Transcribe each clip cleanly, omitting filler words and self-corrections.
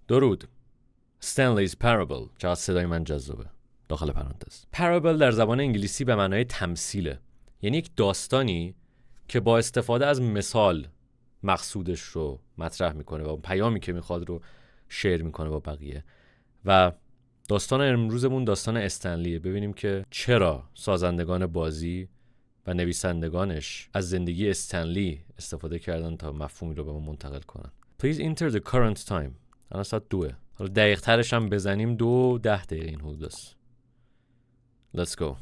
درود. Stanley's Parable. چقدر صدای من جذابه. داخل پرانتز. Parable در زبان انگلیسی به معنای تمثیله. یعنی یک داستانی که با استفاده از مثال مقصودش رو مطرح میکنه و پیامی که میخواد رو شیر میکنه با بقیه. و داستان امروزمون داستان استنلیه. ببینیم که چرا سازندگان بازی و نویسندگانش از زندگی استنلی استفاده کردن تا مفهومی رو به ما منتقل کنن. Please enter the current time. الان ساعت 2. حالا دقیق ترش هم بزنیم 2:10 این حدود است. Let's go.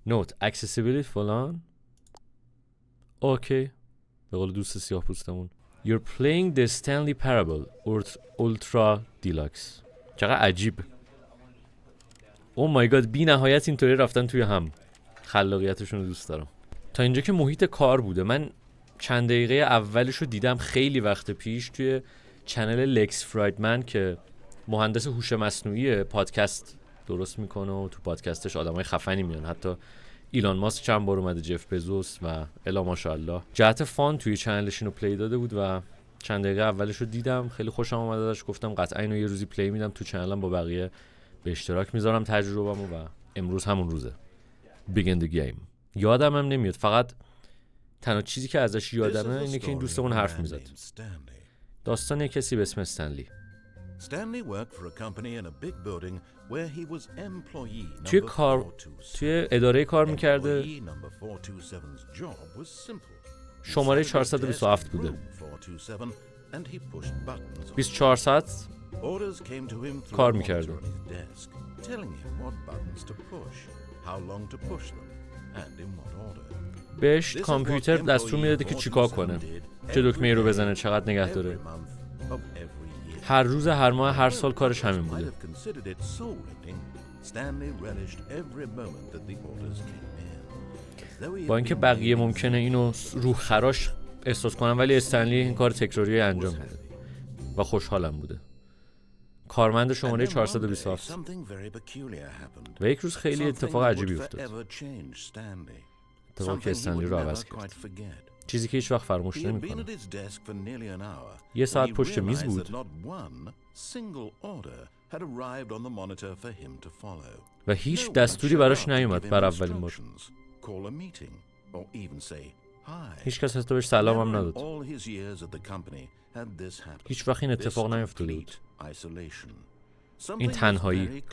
Note accessibility فلان. اوکی. به قول دوست سیاه پوستمون. You're playing the Stanley Parable Ultra Deluxe. چقدر عجیب. او مای گاد، بی نهایت اینطوری رفتن توی هم. خلاقیتشون رو دوست دارم. تا اینجا که محیط کار بوده. من چند دقیقه اولش رو دیدم خیلی وقت پیش توی چنل لکس فرایدمن که مهندس هوش مصنوعی پادکست درست میکنه و تو پادکستش آدمای خفنی میان. حتی ایلان ماسک چند بار اومده، جف بزوس و الا ماشاءالله. جهت فان توی چنلش اینو پلی داده بود و چند دقیقه اولش رو دیدم. خیلی خوشم اومد ازش. گفتم قطعا اینو یه روزی پلی میدم تو چنلم، با بقیه به اشتراک میذارم تجربه‌مو و امروز همون روزه. Begin the game. یادم هم نمیاد، فقط تنها چیزی که ازش یادمه اینه که این دوستمون حرف میزد. داستان یک کسی به اسم استنلی. توی اداره کار میکرده. شماره 427 بوده. 24 ساعت کار میکرده. بهش کامپیوتر دستور میداده که چیکار کنه، چه دکمه‌ای رو بزنه، چقدر نگه داره. هر روز، هر ماه، هر سال کارش همین بوده. با اینکه بقیه ممکنه اینو روح خراش احساس کنن، ولی استنلی این کار تکراری انجام میده و خوشحالم بوده. کارمند شماره 427. و یک روز خیلی اتفاق عجیبی افتاد. اتفاقی که استنلی رو عوض کرد. چیزی که هیچ وقت فراموش نمی‌کنه. یه ساعت پشت میز بود و هیچ دستوری براش نیومد بر اولین بار. هیچ کس حتی بهش سلام هم نداد. هیچ وقت این اتفاق نیفتاده بود. این تنهایی.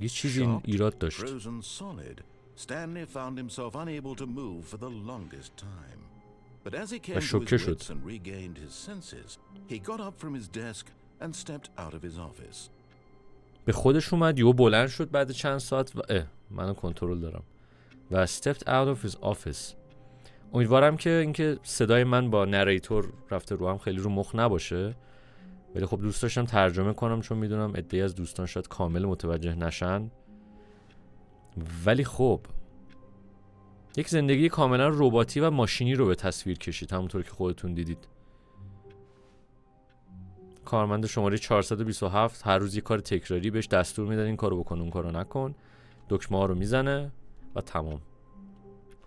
یه چیزی این ایراد داشت. Stanley found himself unable to move for the longest time. But as he came to his wits and regained his senses, he got up from his desk and stepped out of his office. به خودش اومد، یهو بلند شد بعد چند ساعت و منو کنترل دارم. و stepped out of his office. امیدوارم که اینکه صدای من با نریتور رفته رو هم خیلی رو مخ نباشه. ولی خب دوست داشتم ترجمه کنم چون میدونم عده‌ای از دوستان شاید کامل متوجه نشن. ولی خب یک زندگی کاملا رباتی و ماشینی رو به تصویر کشید، همونطور که خودتون دیدید. کارمند شماره 427 هر روز یک کار تکراری، بهش دستور میدن این کارو بکن اون کارو نکن، دکمه ها رو میزنه و تمام.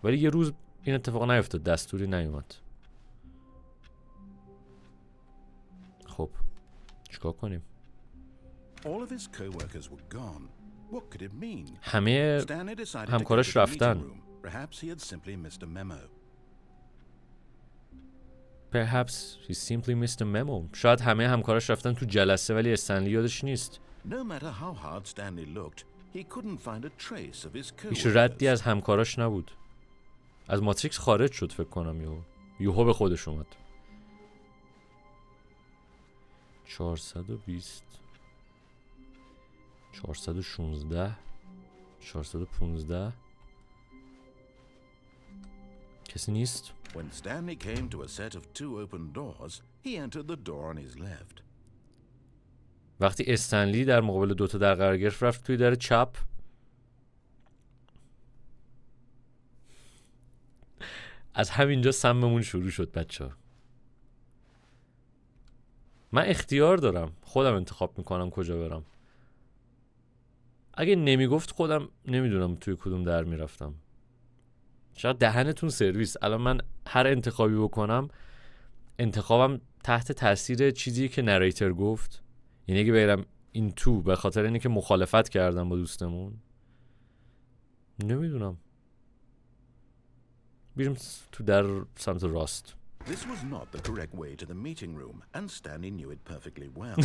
ولی یه روز این اتفاق نیفتاد، دستوری نیومد. خب چیکار کنیم؟ همه همکاراش رفتن. Perhaps he simply missed a memo. شاید همه همکاراش رفتن تو جلسه ولی استنلی یادش نیست. هیچ ردی از همکاراش نبود. از ماتریکس خارج شد فکر کنم. یهو به خودش اومد. 420 416 415 کسی نیست. When Stanley came to a set of 2 open doors, he entered the door on his left. وقتی استنلی در مقابل 2 تا در قرار گرفت، رفت توی در چپ. از همینجا سممون شروع شد بچه‌ها. من اختیار دارم، خودم انتخاب میکنم کجا برم. اگه نمیگفت خودم نمیدونم توی کدوم در میرفتم. شاید دهنتون سرویس. الان من هر انتخابی بکنم انتخابم تحت تاثیر چیزی که نریتور گفت، یعنی اگه برم این تو به خاطر اینه که مخالفت کردم با دوستمون، نمیدونم. بیریم تو در سمت راست. This was not the correct way to the meeting room, and Stanley knew it perfectly well.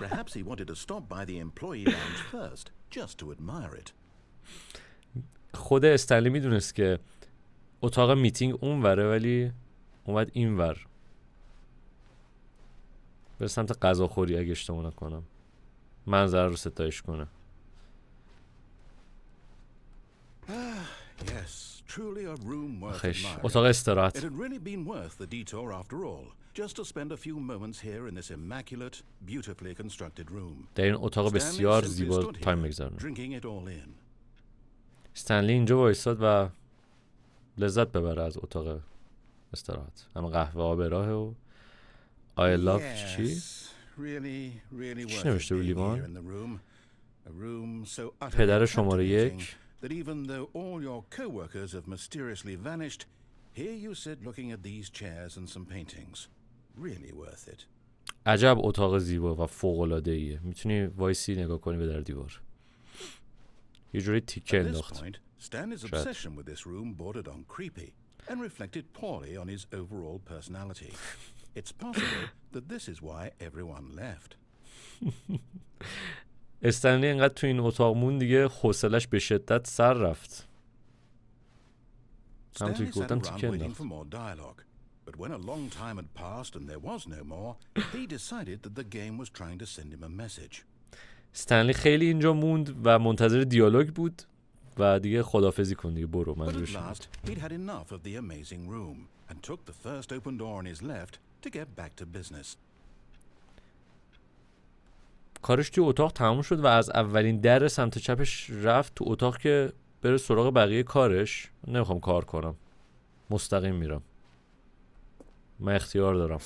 Perhaps he wanted to stop by the employee lounge first, just to admire it. خود استنلی میدونست که اتاق میتینگ اون وره، ولی اومد این ور به سمت غذاخوری اگه اشتباه نکنم، منظره رو ستایش کنه. Yes, truly a room worth خش admiring. اتاق استراحت. It had really been worth the detour after all, just to spend a few moments here in this immaculate, beautifully constructed room. در این اتاق بسیار زیبا تایم بگذرونه. Drinking it all in. استنلی اینجا وایساد و لذت ببره از اتاق استراحت. اما قهوه آب راهه و I love چی؟ چی نوشته رو لیوان؟ پدر شماره 1. That even though all your co-workers have mysteriously vanished, here you sit looking at these chairs and some paintings. Really worth it. عجب اتاق زیبا و فوق‌العاده‌ایه. میتونی وایسی نگاه کنی به در دیوار. یه جوری تیکه انداخت. Stanley's obsession with this room bordered on creepy and reflected poorly on his overall personality. It's possible that this is why everyone left. استنلی اینقدر تو این اتاق مون دیگه حوصلش به شدت سر رفت. همونطور که گفتم تیکه انداخت. But when a long time had passed and there was no more, he decided that the game was trying to send him a message. استنلی خیلی اینجا موند و منتظر دیالوگ بود و دیگه خداحافظی کن دیگه برو منظورش. But at last he'd had enough of the amazing room and took the first open door on his left to get back to business. کارش توی اتاق تموم شد و از اولین در سمت چپش رفت تو اتاق که بره سراغ بقیه کارش. نمیخوام کار کنم، مستقیم میرم، من اختیار دارم.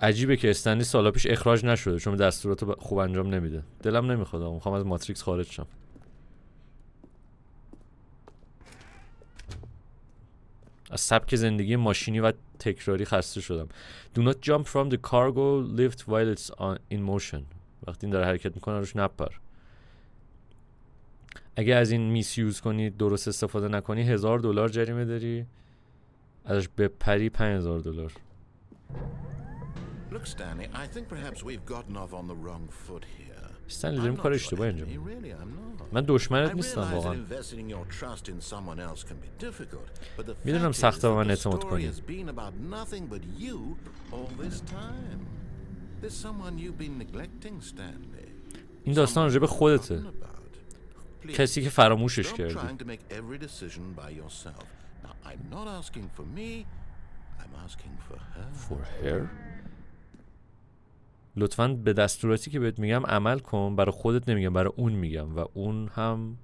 عجیبه که استنلی سالا پیش اخراج نشده چون دستورات خوب انجام نمیده. دلم نمیخواد، میخوام از ماتریکس خارج شم. از سبک زندگی ماشینی و تکراری خسته شدم. Do not jump from the cargo lift while it's in motion. وقتی این داره حرکت میکنه روش نپر. اگه از این میس یوز کنی، درست استفاده نکنی، $1000 جریمه داری. ازش بپری $5000. Look, Stanley, I think perhaps we've gotten off on the wrong foot here. استنلی داریم کار اشتباه انجام. من دشمنت نیستم واقعا. میدونم سخته به من اعتماد کنی. این داستان راجع به خودته. کسی که فراموشش کردی. For her? لطفاً به دستوراتی که بهت میگم عمل کن. برای خودت نمیگم، برای اون میگم. و اون هم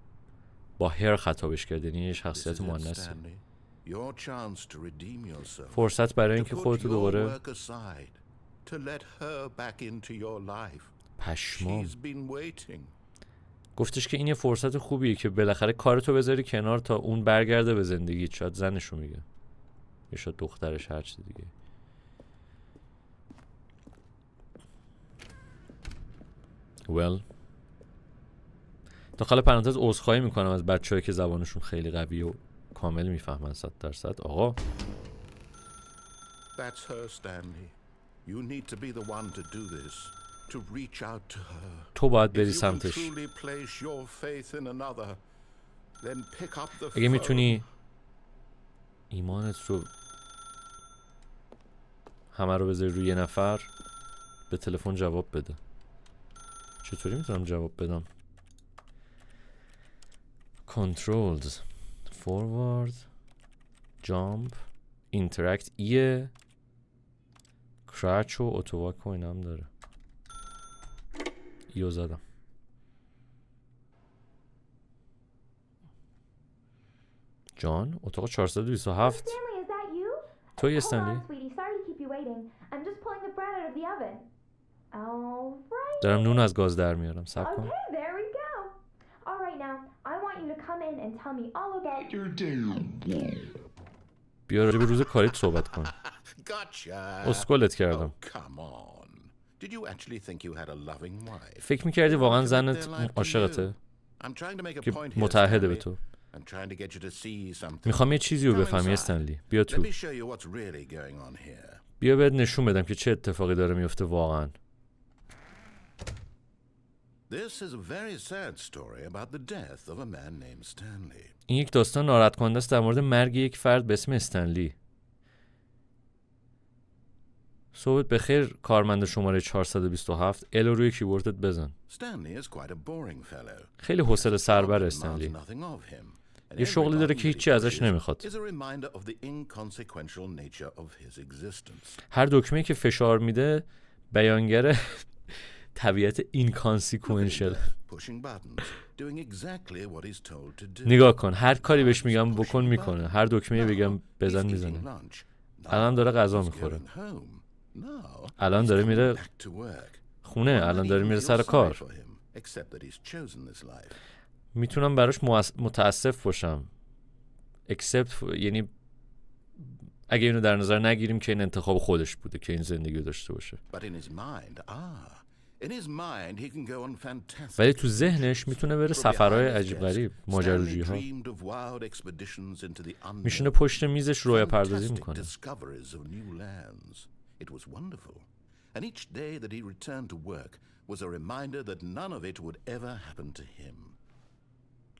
با هر خطابش کرد، یعنی یه شخصیت مؤنثه. فرصت برای اینکه خودتو دوباره پشمام. گفتش که این یه فرصت خوبیه که بالاخره کارتو بذاری کنار تا اون برگرده به زندگیت. شاید زنشو میگه یا شاید دخترش، هر چیز دیگه. well داخل پرانتز عذرخواهی میکنم از بچه‌هایی که زبانشون خیلی قوی و کامل میفهمن 100%. آقا That's her, Stanley. You need to be the one to do this, to reach out to her. تو باید بری سمتش. اگه میتونی ایمانت رو همه رو بذاری روی یه نفر، به تلفن جواب بده. چطوری میتونم جواب بدم؟ Controls Forward Jump Interact ایه، Crouch و اتوواک و اینا هم داره. ایو زدم. جان اتاق 427. توی استنلی؟ دارم نون از گاز در میارم. صبر کن. بیا راجع به روز کاریت صحبت کن. Gotcha. اسکلت کردم. Oh, come on. Did you actually think you had a loving wife? فکر می‌کردی واقعا Who lived زنت their life to عاشقته؟ you? I'm trying to make a که point here, متعهده به Stanley. تو. I'm trying to get you to see something. میخوام یه چیزی رو Come بفهمی inside. استنلی. بیا Let تو. me show you what's really going on here. بیا بهت نشون بدم که چه اتفاقی داره میفته واقعا. This is a very sad story about the death of a man named Stanley. این یک داستان ناراحت کننده است در مورد مرگ یک فرد به اسم استنلی. صبحت بخیر کارمند شماره 427. ال روی کیبوردت بزن. Stanley is quite a boring fellow. خیلی حوصله سربر استنلی. Nothing of him. And یه شغلی داره که هیچی ازش نمیخواد. is a reminder of the inconsequential nature of his existence. هر دکمه‌ای که فشار میده بیانگر طبیعت اینکانسیکوئنشل. Pushing buttons, doing exactly what he's told to do. نگاه کن هر کاری بهش میگم بکن میکنه. هر دکمه‌ای بگم بزن میزنه. الان داره غذا میخوره. الان داره میره خونه. الان داره میره سر کار. میتونم براش متاسف باشم. یعنی اگه اینو در نظر نگیریم که این انتخاب خودش بوده که این زندگی رو داشته باشه. ولی تو ذهنش میتونه بره سفرهای عجیب غریب، ماجراجویی ها. میشونه پشت میزش رویا پردازی میکنه. It was wonderful. And each day that he returned to work was a reminder that none of it would ever happen to him.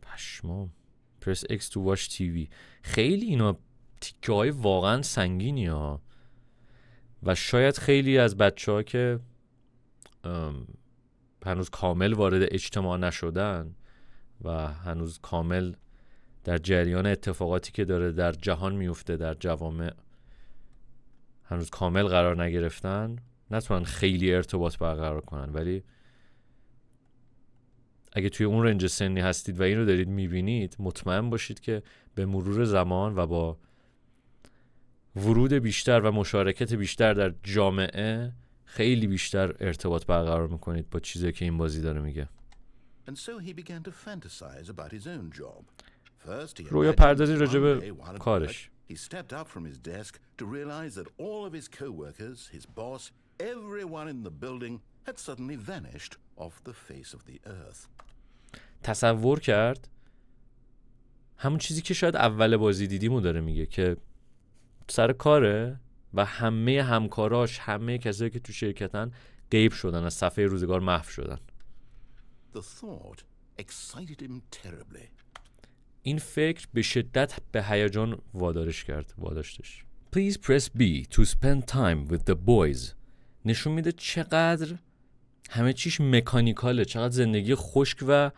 پشمام. Press X to watch TV. خیلی اینا تیکه‌های واقعا سنگینی ها. و شاید خیلی از بچه‌ها که هنوز کامل وارد اجتماع نشدن و هنوز کامل در جریان اتفاقاتی که داره در جهان میفته، در جوامع هنوز کامل قرار نگرفتن، نتونن خیلی ارتباط برقرار کنن. ولی اگه توی اون رنج سنی هستید و این رو دارید میبینید، مطمئن باشید که به مرور زمان و با ورود بیشتر و مشارکت بیشتر در جامعه خیلی بیشتر ارتباط برقرار میکنید با چیزی که این بازی داره میگه. رویا پردازی راجع به کارش. He stepped up from his desk to realize that all of his co-workers, his boss, everyone in the building had suddenly vanished off the face of the earth. تصور کرد همون چیزی که شاید اول بازی دیدیمو داره میگه که سر کاره و همه همکاراش، همه کسایی که تو شرکتن غیب شدن، از صفحه روزگار محو شدن. The thought excited him terribly. این فکر به شدت به هیجان واداشتش. Please press B to spend time with the boys. نشون میده چقدر همه چیش مکانیکاله، چقدر زندگی خشک و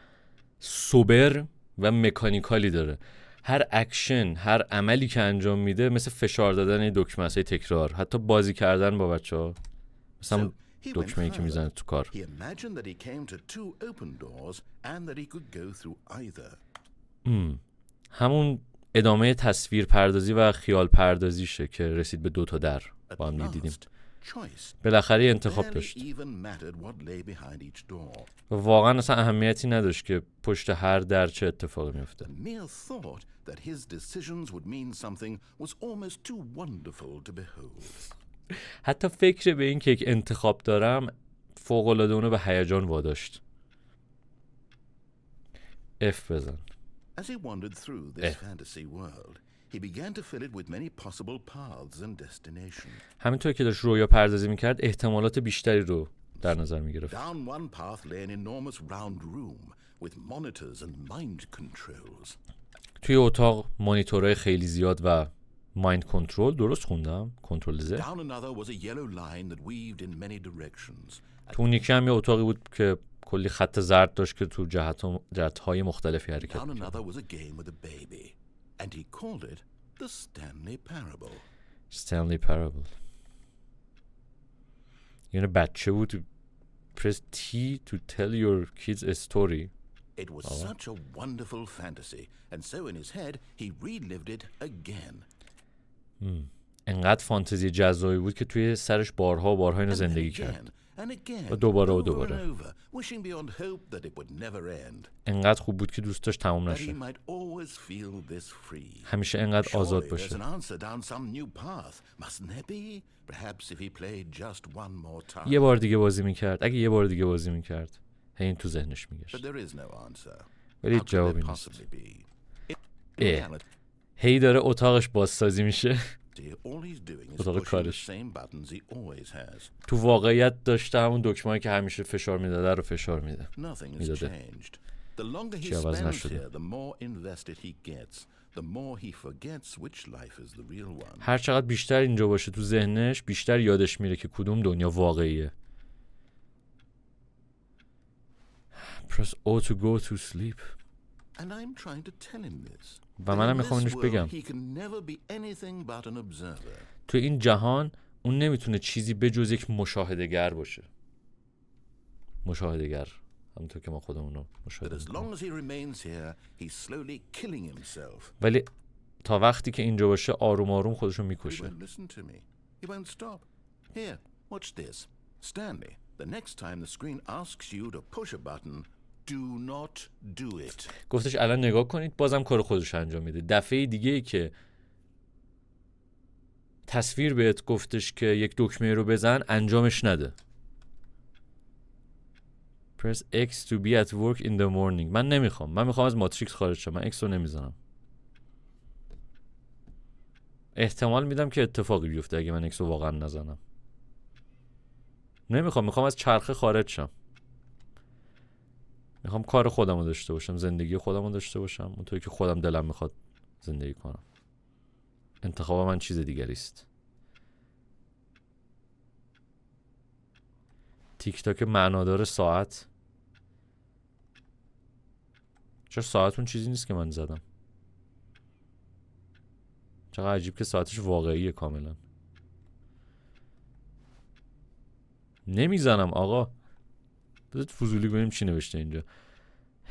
سوبر و مکانیکالی داره. هر اکشن، هر عملی که انجام میده مثل فشار دادن دکمه است، تکرار، حتی بازی کردن با بچه‌ها، مثلا دکمه‌ای که میزنه تو کار. همون ادامه تصویر پردازی و خیال پردازیشه که رسید به 2 تا در با هم دیدیم. بالاخره انتخاب داشت و واقعا اصلا اهمیتی نداشت که پشت هر در چه اتفاقی میفته. حتی فکر به این که یک انتخاب دارم فوق‌العاده اونو به هیجان واداشت. F بزن. As he wandered through this fantasy world, he began to fill it with many possible paths and destinations. همینطور که داشت رویا پردازی میکرد احتمالات بیشتری رو در نظر میگرفت. Down one path lay an enormous round room with monitors and mind controls. توی اتاق مانیتورهای خیلی زیاد و مایند کنترل، درست خوندم؟ کنترل زد. Down another was a yellow line that weaved in many directions. تو اون یکی هم یه اتاقی بود که کلی خط زرد داشت که تو جهت‌های مختلفی حرکت Down می‌کرد. another was a game with a baby, and he called it the Stanley Parable. Stanley Parable. یعنی بچه بود. Press T to tell your kids a story. It was such a wonderful fantasy, and so in his head he relived it again. انقدر فانتزی جذابی بود که توی سرش بارها و بارها اینو زندگی کرد. and again, و دوباره و over دوباره. and over, wishing beyond hope that it would never end. انقدر خوب بود که دوست داشت تموم That he نشه. might always feel this free. همیشه انقدر آزاد Surely there's باشه. an answer down some new path, mustn't there be? Perhaps if he played just one more time. یه بار دیگه بازی میکرد. اگه یه بار دیگه بازی میکرد. این تو ذهنش But میگشت. there is no answer. ولی How could there جوابی نیست. possibly be? In اه. reality, هی داره اتاقش بازسازی میشه. all he's doing is اتاق pushing the کارش. same buttons he always has. تو واقعیت داشته همون دکمه‌ای که همیشه فشار میداده رو فشار میده. Nothing has میداده. changed. The longer he چی عوض spends نشده. here, the more invested he gets, the more he forgets which life is the real one. هر چقدر بیشتر اینجا باشه تو ذهنش بیشتر یادش میره که کدوم دنیا واقعیه. Press O to go to sleep. And I'm trying to tell him this. و منم میخوام اینش بگم. He can never be anything but an observer. تو این جهان اون نمیتونه چیزی بجز یک مشاهده‌گر باشه. مشاهده‌گر همونطور که ما خودمون رو That مشاهده as می‌کنیم. long as he remains here, he's slowly killing himself. ولی تا وقتی که اینجا باشه آروم آروم خودشو He میکشه. won't listen to me. He won't stop. Here, watch this. Stanley, the next time the screen asks you to push a button, do not do it. گفتش الان نگاه کنید بازم کار خودش انجام میده. دفعه دیگه ای که تصویر بهت گفتش که یک دکمه رو بزن انجامش نده. Press X to be at work in the morning. من نمیخوام. من میخوام از ماتریکس خارج شم. من X رو نمیزنم. احتمال میدم که اتفاقی بیفته اگه من X رو واقعا نزنم. میخوام از چرخه خارج شم. میخوام کار خودم رو داشته باشم. زندگی خودم رو داشته باشم. اونطوری که خودم دلم میخواد زندگی کنم. انتخاب من چیز دیگری است. تیک تاک معنادار ساعت. چرا ساعت اون چیزی نیست که من زدم؟ چقدر عجیب که ساعتش واقعیه کاملا. نمیزنم آقا. بذارید فضولی ببینیم چی نوشته اینجا.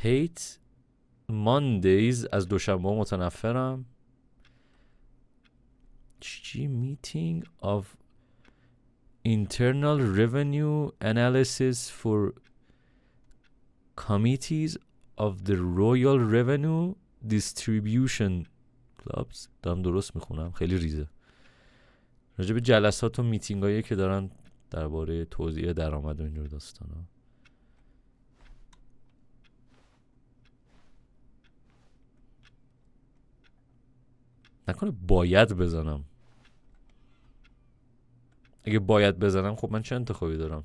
Hate Mondays از دوشنبه متنفرم. چی؟ Meeting of Internal Revenue Analysis for Committees of the Royal Revenue Distribution Clubs. دارم درست میخونم. خیلی ریزه. راجع به جلسات و میتینگ هایی که دارن درباره توزیع درآمد و اینجور داستان ها. نکنه باید بزنم. اگه باید بزنم خب من چه انتخابی دارم؟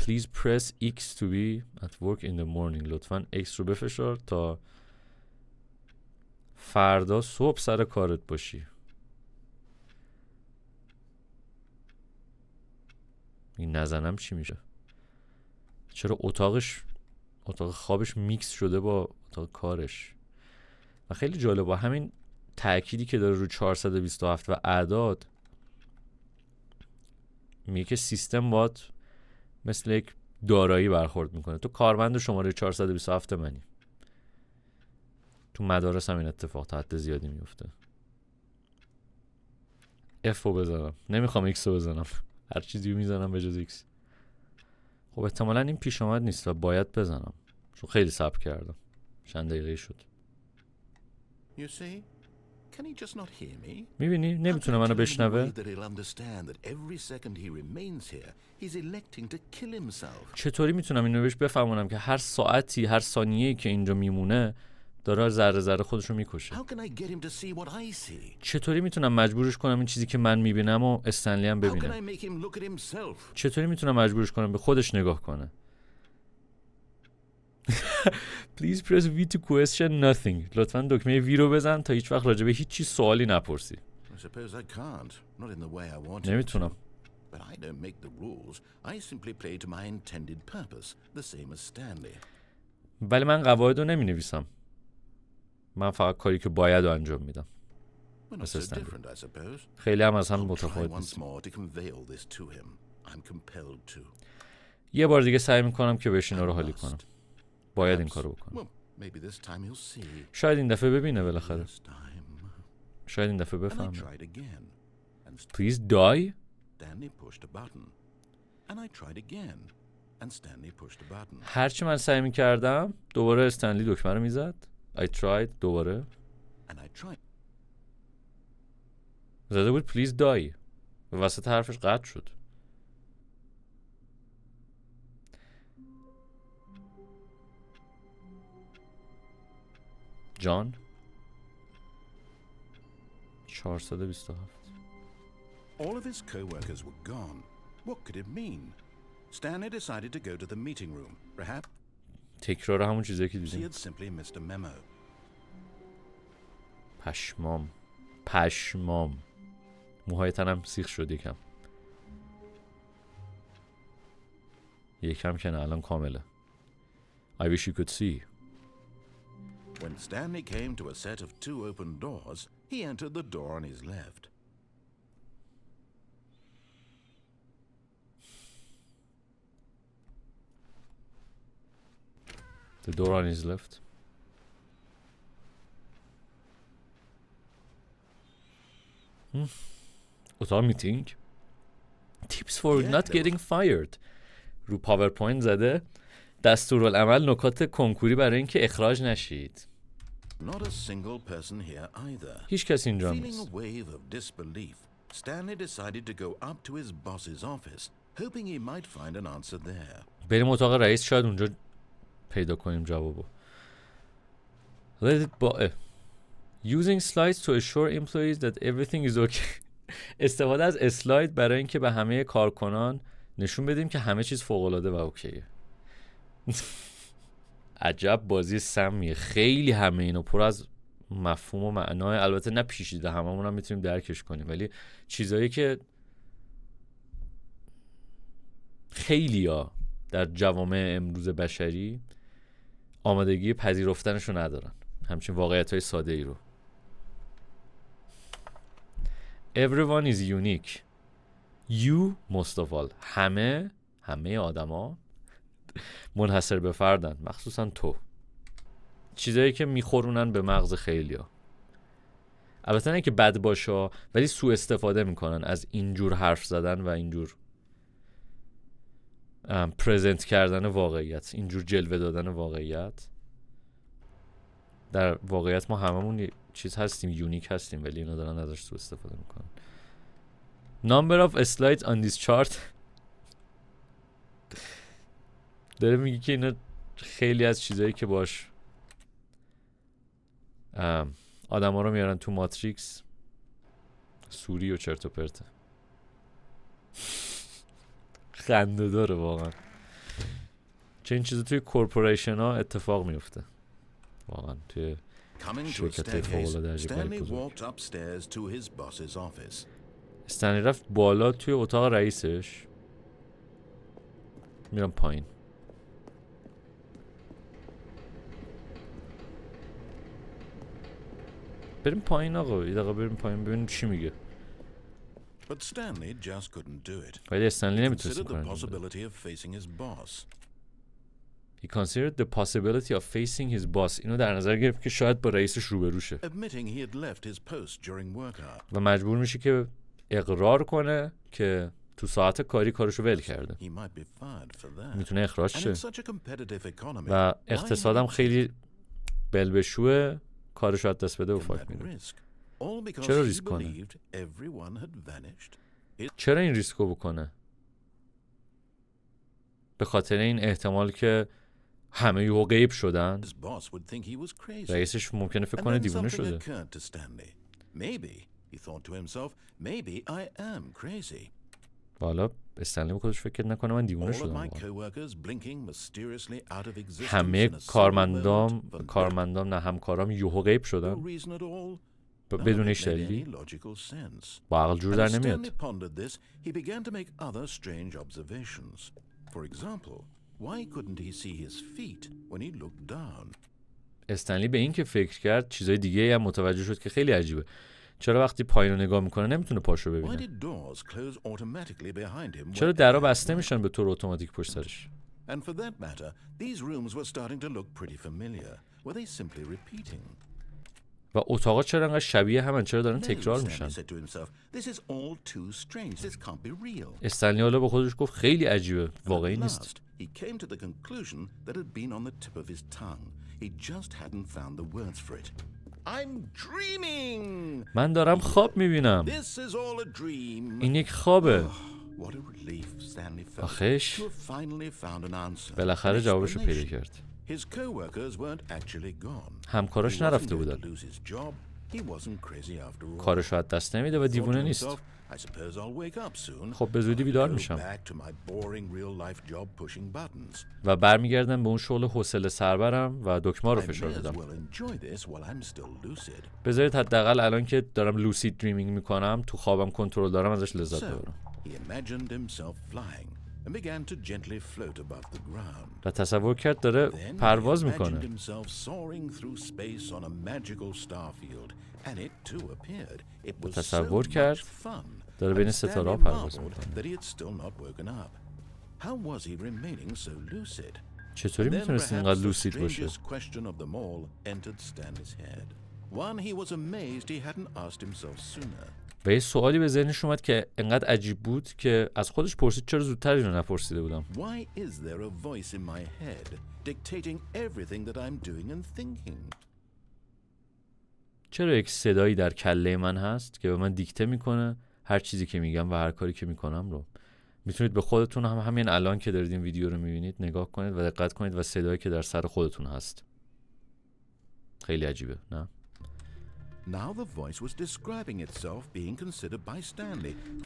Please press X to be at work in the morning. لطفاً X رو بفشار تا فردا صبح سر کارت باشی. این نزنم چی میشه؟ چرا اتاق خوابش میکس شده با اتاق کارش؟ و خیلی جالبه همین تأکیدی که داره رو 427 و اعداد میگه که سیستم باید مثل یک دارایی برخورد میکنه. تو کارمند شماره 427 منی. تو مدارس هم این اتفاق تا حد زیادی میفته. F رو بزنم. نمیخوام X رو بزنم. هر چیزی رو میزنم به جز X. خب احتمالاً این پیش آمد نیست و باید بزنم. چون خیلی صبر کردم. چند دقیقه شد. You see? Can he just not hear me? میبینی؟ نمیتونه منو بشنوه. چطوری میتونم اینو بهش بفهمونم که هر ساعتی هر ثانیه‌ای که اینجا میمونه داره ذره ذره خودشو میکشه؟ چطوری میتونم مجبورش کنم این چیزی که من میبینم و استنلی هم ببینه؟ چطوری میتونم مجبورش کنم به خودش نگاه کنه؟ Please press V to question nothing. لطفاً دکمه V رو بزن تا هیچ وقت راجع به هیچ چیز سوالی نپرسی. نمیتونم. ولی من قواعد رو نمی نویسم. من فقط کاری که باید رو انجام میدم. مثل استنلی. خیلی هم از هم متفاوت نیست. یه بار دیگه سعی میکنم که بهش اینا رو حالی کنم. باید این کارو بکنم. شاید این دفعه ببینه بالاخره. شاید این دفعه بفهمه. Please die. Stanley pushed a button. And I tried again. And Stanley pushed a button. هرچی من سعی می‌کردم دوباره استنلی دکمه رو میزد. I tried دوباره. And I tried. زده بود please die. وسط حرفش قطع شد. جان 427. All of his co-workers were gone. What could it mean? Stanley decided to go to the meeting room. Perhaps تکرار همون چیزایی که he دیدیم. had simply missed a memo. پشمام موهای تنم سیخ شد یکم که نه الان کامله. I wish you could see. When Stanley came to a set of 2 open doors, he entered the door on his left. The door on his left. اتاق میتینگ. Tips for not getting fired. رو پاورپوینت زده دستورالعمل نکات کنکوری برای اینکه اخراج نشید. Not a single person here either. هیچ کس اینجا Feeling نیست. a wave of disbelief, Stanley decided to go up to his boss's office, hoping he might find an answer there. بریم اتاق رئیس شاید اونجا پیدا کنیم جوابو. Let it Using slides to assure employees that everything is okay. استفاده از اسلاید برای اینکه به همه کارکنان نشون بدیم که همه چیز فوق العاده و اوکیه. عجب بازی سمیه. خیلی همه اینو پر از مفهوم و معنای، البته نه پیچیده، هممون هم میتونیم درکش کنیم، ولی چیزایی که خیلیا در جوامع امروز بشری آمادگی پذیرفتنشو ندارن، همچین واقعیت‌های ساده ای رو. Everyone is unique. You most of all. همه آدما منحصر به فردن، مخصوصا تو. چیزایی که میخورونن به مغز خیلیا. البته نه که بد باشه، ولی سوء استفاده میکنن از اینجور حرف زدن و اینجور پرزنت کردن واقعیت، اینجور جلوه دادن واقعیت. در واقعیت ما هممون چیز هستیم، یونیک هستیم، ولی اینا دارن ازش سوء استفاده میکنن. Number of slides on this chart. داره میگه که اینا خیلی از چیزایی که باش آدم ها رو میارن تو ماتریکس سوری و چرت و پرته. خنده داره واقعا. چه این چیزا توی کورپوریشن ها اتفاق میفته واقعا، توی شرکت فوق‌العاده Stanley walked upstairs to his boss's office. استنلی رفت بالا توی اتاق رئیسش. میرم پایین. بریم پایین آقا، یه دقیقه بریم پایین ببینیم چی میگه. But Stanley just couldn't do it. ولی استنلی He نمیتونست considered the کنه. possibility of facing his boss. He considered the possibility of facing his boss. اینو در نظر گرفت که شاید با رئیسش روبرو شه. Admitting he had left his post during work hours. و مجبور میشه که اقرار کنه که تو ساعت کاری کارشو ول کرده. He might be fired for that. میتونه اخراج And شه. in such a competitive economy, و اقتصادم خیلی بلبشوه، کارشو از دست بده و can فایت that میره. risk? All because چرا he ریسک کنه؟ believed everyone had vanished. چرا این ریسکو بکنه؟ به خاطر این احتمال که همه یهو غیب شدن. His boss would think he was crazy. رئیسش ممکنه فکر And کنه then دیوونه something شده. occurred to Stanley. Maybe, he thought to himself, maybe I am crazy. حالا استنلی خودش فکر نکنه من دیوونه All of شدم. my coworkers blinking mysteriously out of existence همه in a single moment, کارمندام نه همکارام یهو غیب no شدن reason at all. بدون None of هیچ it made any دلیلی. logical sense. با عقل جور And در as Stanley نمیاد. pondered this, he began to make other strange observations. For example, why couldn't he see his feet when he looked down? استنلی به این که فکر کرد چیزای دیگه هم متوجه شد که خیلی عجیبه. چرا وقتی پایین رو نگاه میکنه نمیتونه پاشو Why ببینه؟ did doors close automatically behind him? چرا when درا they بسته were میشن به طور اتوماتیک پشت سرش؟ And for that matter, these rooms were starting to look pretty familiar. Were they simply repeating? و اتاقا چرا انقدر شبیه همن؟ چرا دارن تکرار میشن؟ استنلی حالا به خودش گفت خیلی عجیبه، واقعی نیست. من دارم خواب میبینم. این یک خوابه. آخش بالاخره جوابشو پیدا کرد. همکاراش نرفته بودن. کارشو از دست نمیده و دیوونه نیست. خب به زودی بیدار میشم و برمیگردم به اون شغل حوصله سربرم و دکمه رو فشار بدم. بذارید حداقل الان که دارم لوسید دریمینگ میکنم، تو خوابم کنترل دارم، ازش لذت ببرم. و تصور کرد داره پرواز میکنه. تصور کرد داره بین ستاره‌ها پرواز میکنه. چطوری میتونست اینقدر لوسید باشه؟ و یه سوالی به ذهنش اومد که انقدر عجیب بود که از خودش پرسید چرا زودتر اینو نپرسیده بودم. چرا یک صدایی در کله من هست که به من دیکته میکنه هر چیزی که میگم و هر کاری که میکنم رو؟ میتونید به خودتون هم همین الان که دارید این ویدیو رو میبینید نگاه کنید و دقت کنید و صدایی که در سر خودتون هست. خیلی عجیبه، نه؟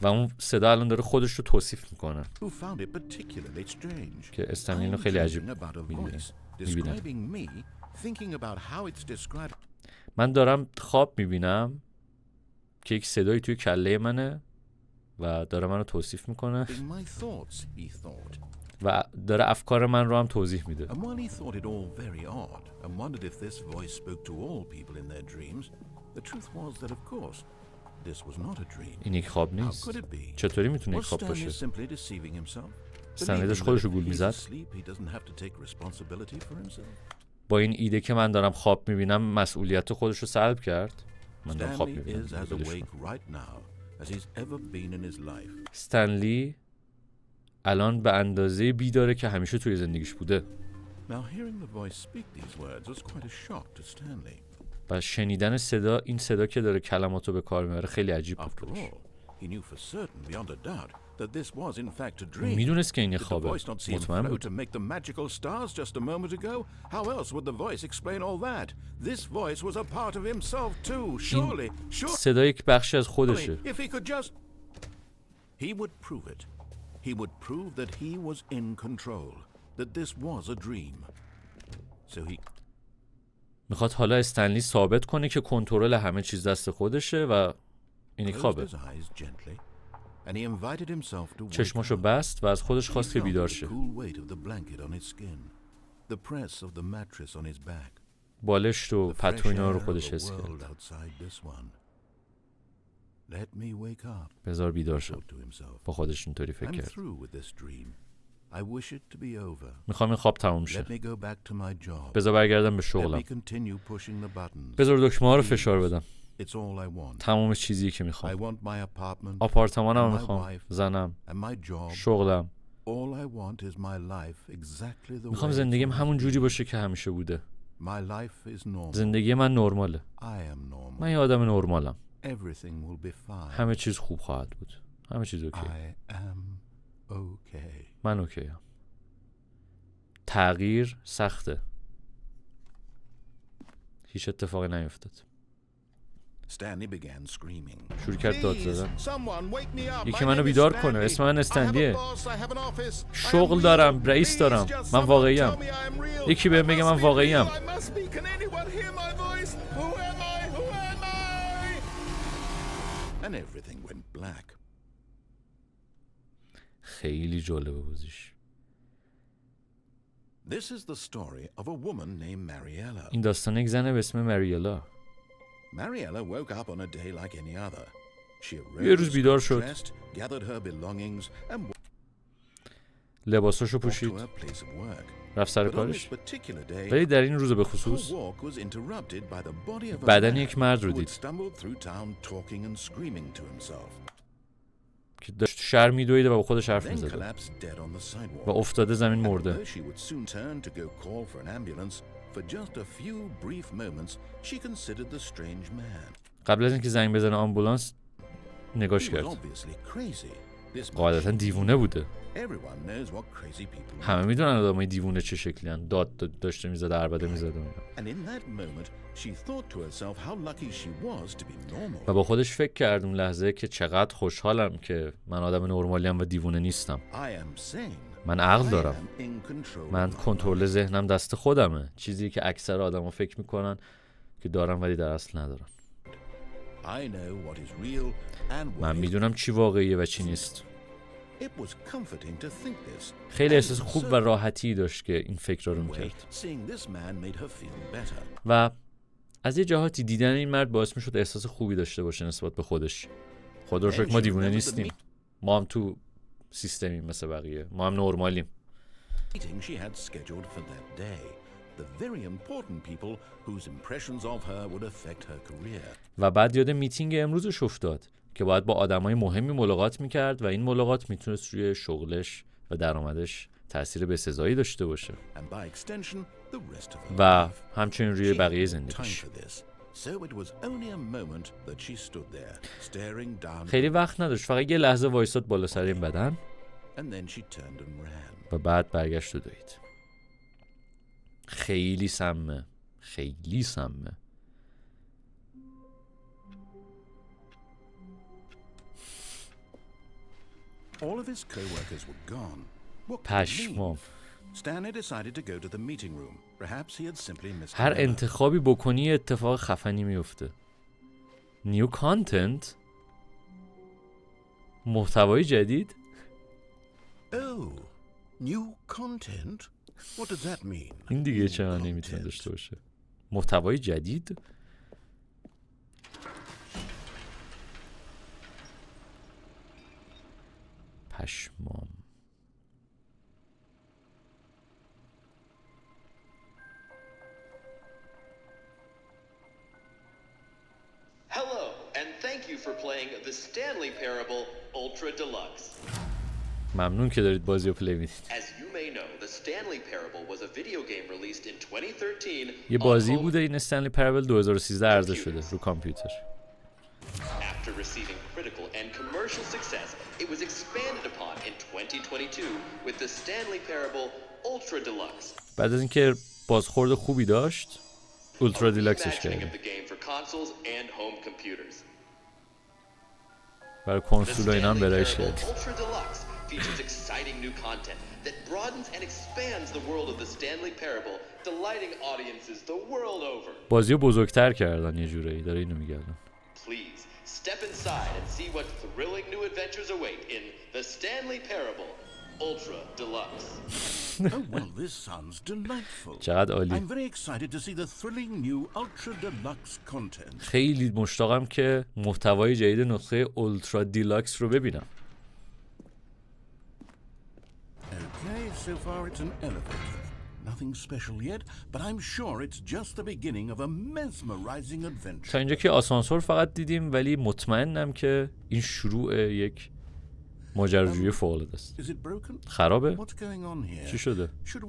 و اون صدا الان داره خودش رو توصیف میکنه که استنلی اینو خیلی عجیب میبینه. من دارم خواب میبینم که یک صدایی توی کله منه و داره منو توصیف میکنه و داره افکار من رو هم توضیح میده. این یک خواب نیست. چطوری میتونه یک خواب باشه؟ استنلی داشت خودش رو گول میزد. با این ایده که من دارم خواب میبینم مسئولیت خودش رو سلب کرد. من دارم خواب میبینم. استنلی الان به اندازه بیداره که همیشه توی زندگیش بوده. و شنیدن صدا، این صدا که داره کلماتو به کار میبره خیلی عجیب بود برش. میدونست که این یه خوابه. مطمئن بود. این صدا یک بخشی از خودشه. He would prove that he was in control, that this was a dream. So he میخواد حالا استنلی ثابت کنه که کنترل همه چیز دست خودشه و این یک خوابه. چشماشو بست و از خودش خواست که بیدار شه. بالشت و پتو اینا رو خودش حس کرد. بذار بیدار شم. با خودش اینطوری فکر کرد. میخوام این خواب تموم شه. بذار برگردم به شغلم. بذار دکمه ها رو فشار بدم. تمام چیزی که میخوام. آپارتمانم میخوام. زنم. شغلم. میخوام زندگیم همون جوری باشه که همیشه بوده. زندگی من نرماله. من یه آدم نرمالم. همه چیز خوب خواهد بود. همه چیز اوکی. من اوکیم. تغییر سخته. هیچ اتفاقی نیفتاد. شروع کرد داد زدن. یکی منو بیدار کنه. اسم من استنلیه. شغل دارم. رئیس دارم. من واقعیم. یکی بهم بگه من واقعیم. خیلی جالبه بازیش. این داستان یک زنه به اسم ماریالا. یه روز بیدار شد. لباساشو پوشید رفت سر But on this کارش. particular day, ولی در این روز به her خصوص walk was interrupted by the body of a بدن man یک مرد رو who had دید stumbled through town talking and screaming to himself. که داشت شهر میدویده و با خودش حرف Then میزده collapsed dead on the و sidewalk. افتاده زمین Though مرده. she would soon turn to go call for an ambulance, for just a few brief moments she considered the strange man. قبل از اینکه زنگ بزنه آمبولانس نگاش He was کرد. obviously crazy. This much قاعدتا she knew. دیوونه بوده. Everyone knows what crazy people همه are. میدونن آدمای دیوونه چه شکلی ان. داد داشته میزده، عربده میزده. And in that moment, she thought to herself how lucky she was to be normal. و با خودش فکر کرد اون لحظه که چقدر خوشحالم که من آدم نرمالیم و دیوونه نیستم. I am sane. من عقل I دارم. am in control من of my کنترل life. ذهنم دست خودمه. چیزی که اکثر آدما فکر میکنن که دارن ولی در اصل ندارن. I know what is real and what من is. میدونم چی واقعیه و چی نیست. It was comforting to think this. خیلی And احساس خوب و certain راحتی داشت که این فکر رو way, میکرد. seeing this man made her feel better. و از یه جهاتی دیدن این مرد باعث میشد احساس خوبی داشته باشه نسبت به خودش. خدا رو شکر ما دیوونه نیستیم. ما هم تو سیستمیم مثل بقیه. ما هم نرمالیم. Meeting she had scheduled for that day. The very important people whose impressions of her would affect her career. و بعد یاد میتینگ امروزش افتاد که باید با آدمای مهمی ملاقات میکرد و این ملاقات میتونست روی شغلش و درآمدش تأثیر بسزایی داشته باشه And by extension, the rest of her و life. همچنین روی She بقیه had time زندگیش. for this. So it was only a moment that she stood there, staring down, خیلی وقت نداشت، فقط یه لحظه وایساد بالا سر این بدن and then she turned and ran. و بعد برگشت و دوید. خیلی سمه، خیلی سمه. All of his co-workers were gone. What could it پشمام. mean? Stanley decided to go to the meeting room. Perhaps he had simply missed هر another. انتخابی بکنی اتفاق خفنی میفته. نیو کانتنت، محتوای جدید. Oh, new content? What does that mean? این دیگه New چه معنی میتونه content. داشته باشه؟ محتوای جدید؟ پشمام. Hello, and thank you for playing the Stanley Parable Ultra Deluxe. ممنون که دارید بازی رو پلی میدید. As you may know, the Stanley Parable was a video game released in 2013 یه on بازی home- بوده این استنلی پرابل 2013 عرضه شده رو کامپیوتر. After receiving critical and commercial success, it was expanded upon in 2022 with the Stanley Parable Ultra Deluxe. بعد از اینکه بازخورد خوبی داشت، اولترا A دیلکسش reimagining کردیم. of the game for consoles and home computers. برای The کنسول و اینا هم Stanley برایش Parable کردیم. Ultra Deluxe features exciting new content that broadens and expands the world of the Stanley Parable, delighting audiences the world over. بازی رو بزرگتر کردن یه جورایی، داره اینو میگردن. Please step inside and see what thrilling new adventures await in the Stanley Parable Ultra Deluxe. Oh, well, this sounds delightful. چقدر عالی. I'm very excited to see the thrilling new Ultra Deluxe content. خیلی مشتاقم که محتوای جدید نسخه اولترا دیلکس رو ببینم. Okay, so far it's an elevator. Nothing special yet, but I'm sure it's just the beginning of a mesmerizing adventure. تا اینجا که آسانسور فقط دیدیم ولی مطمئنم که این شروع یک ماجراجویی فوق‌العاده است. Is it broken? خرابه؟ What's going on here? چی شده؟ Should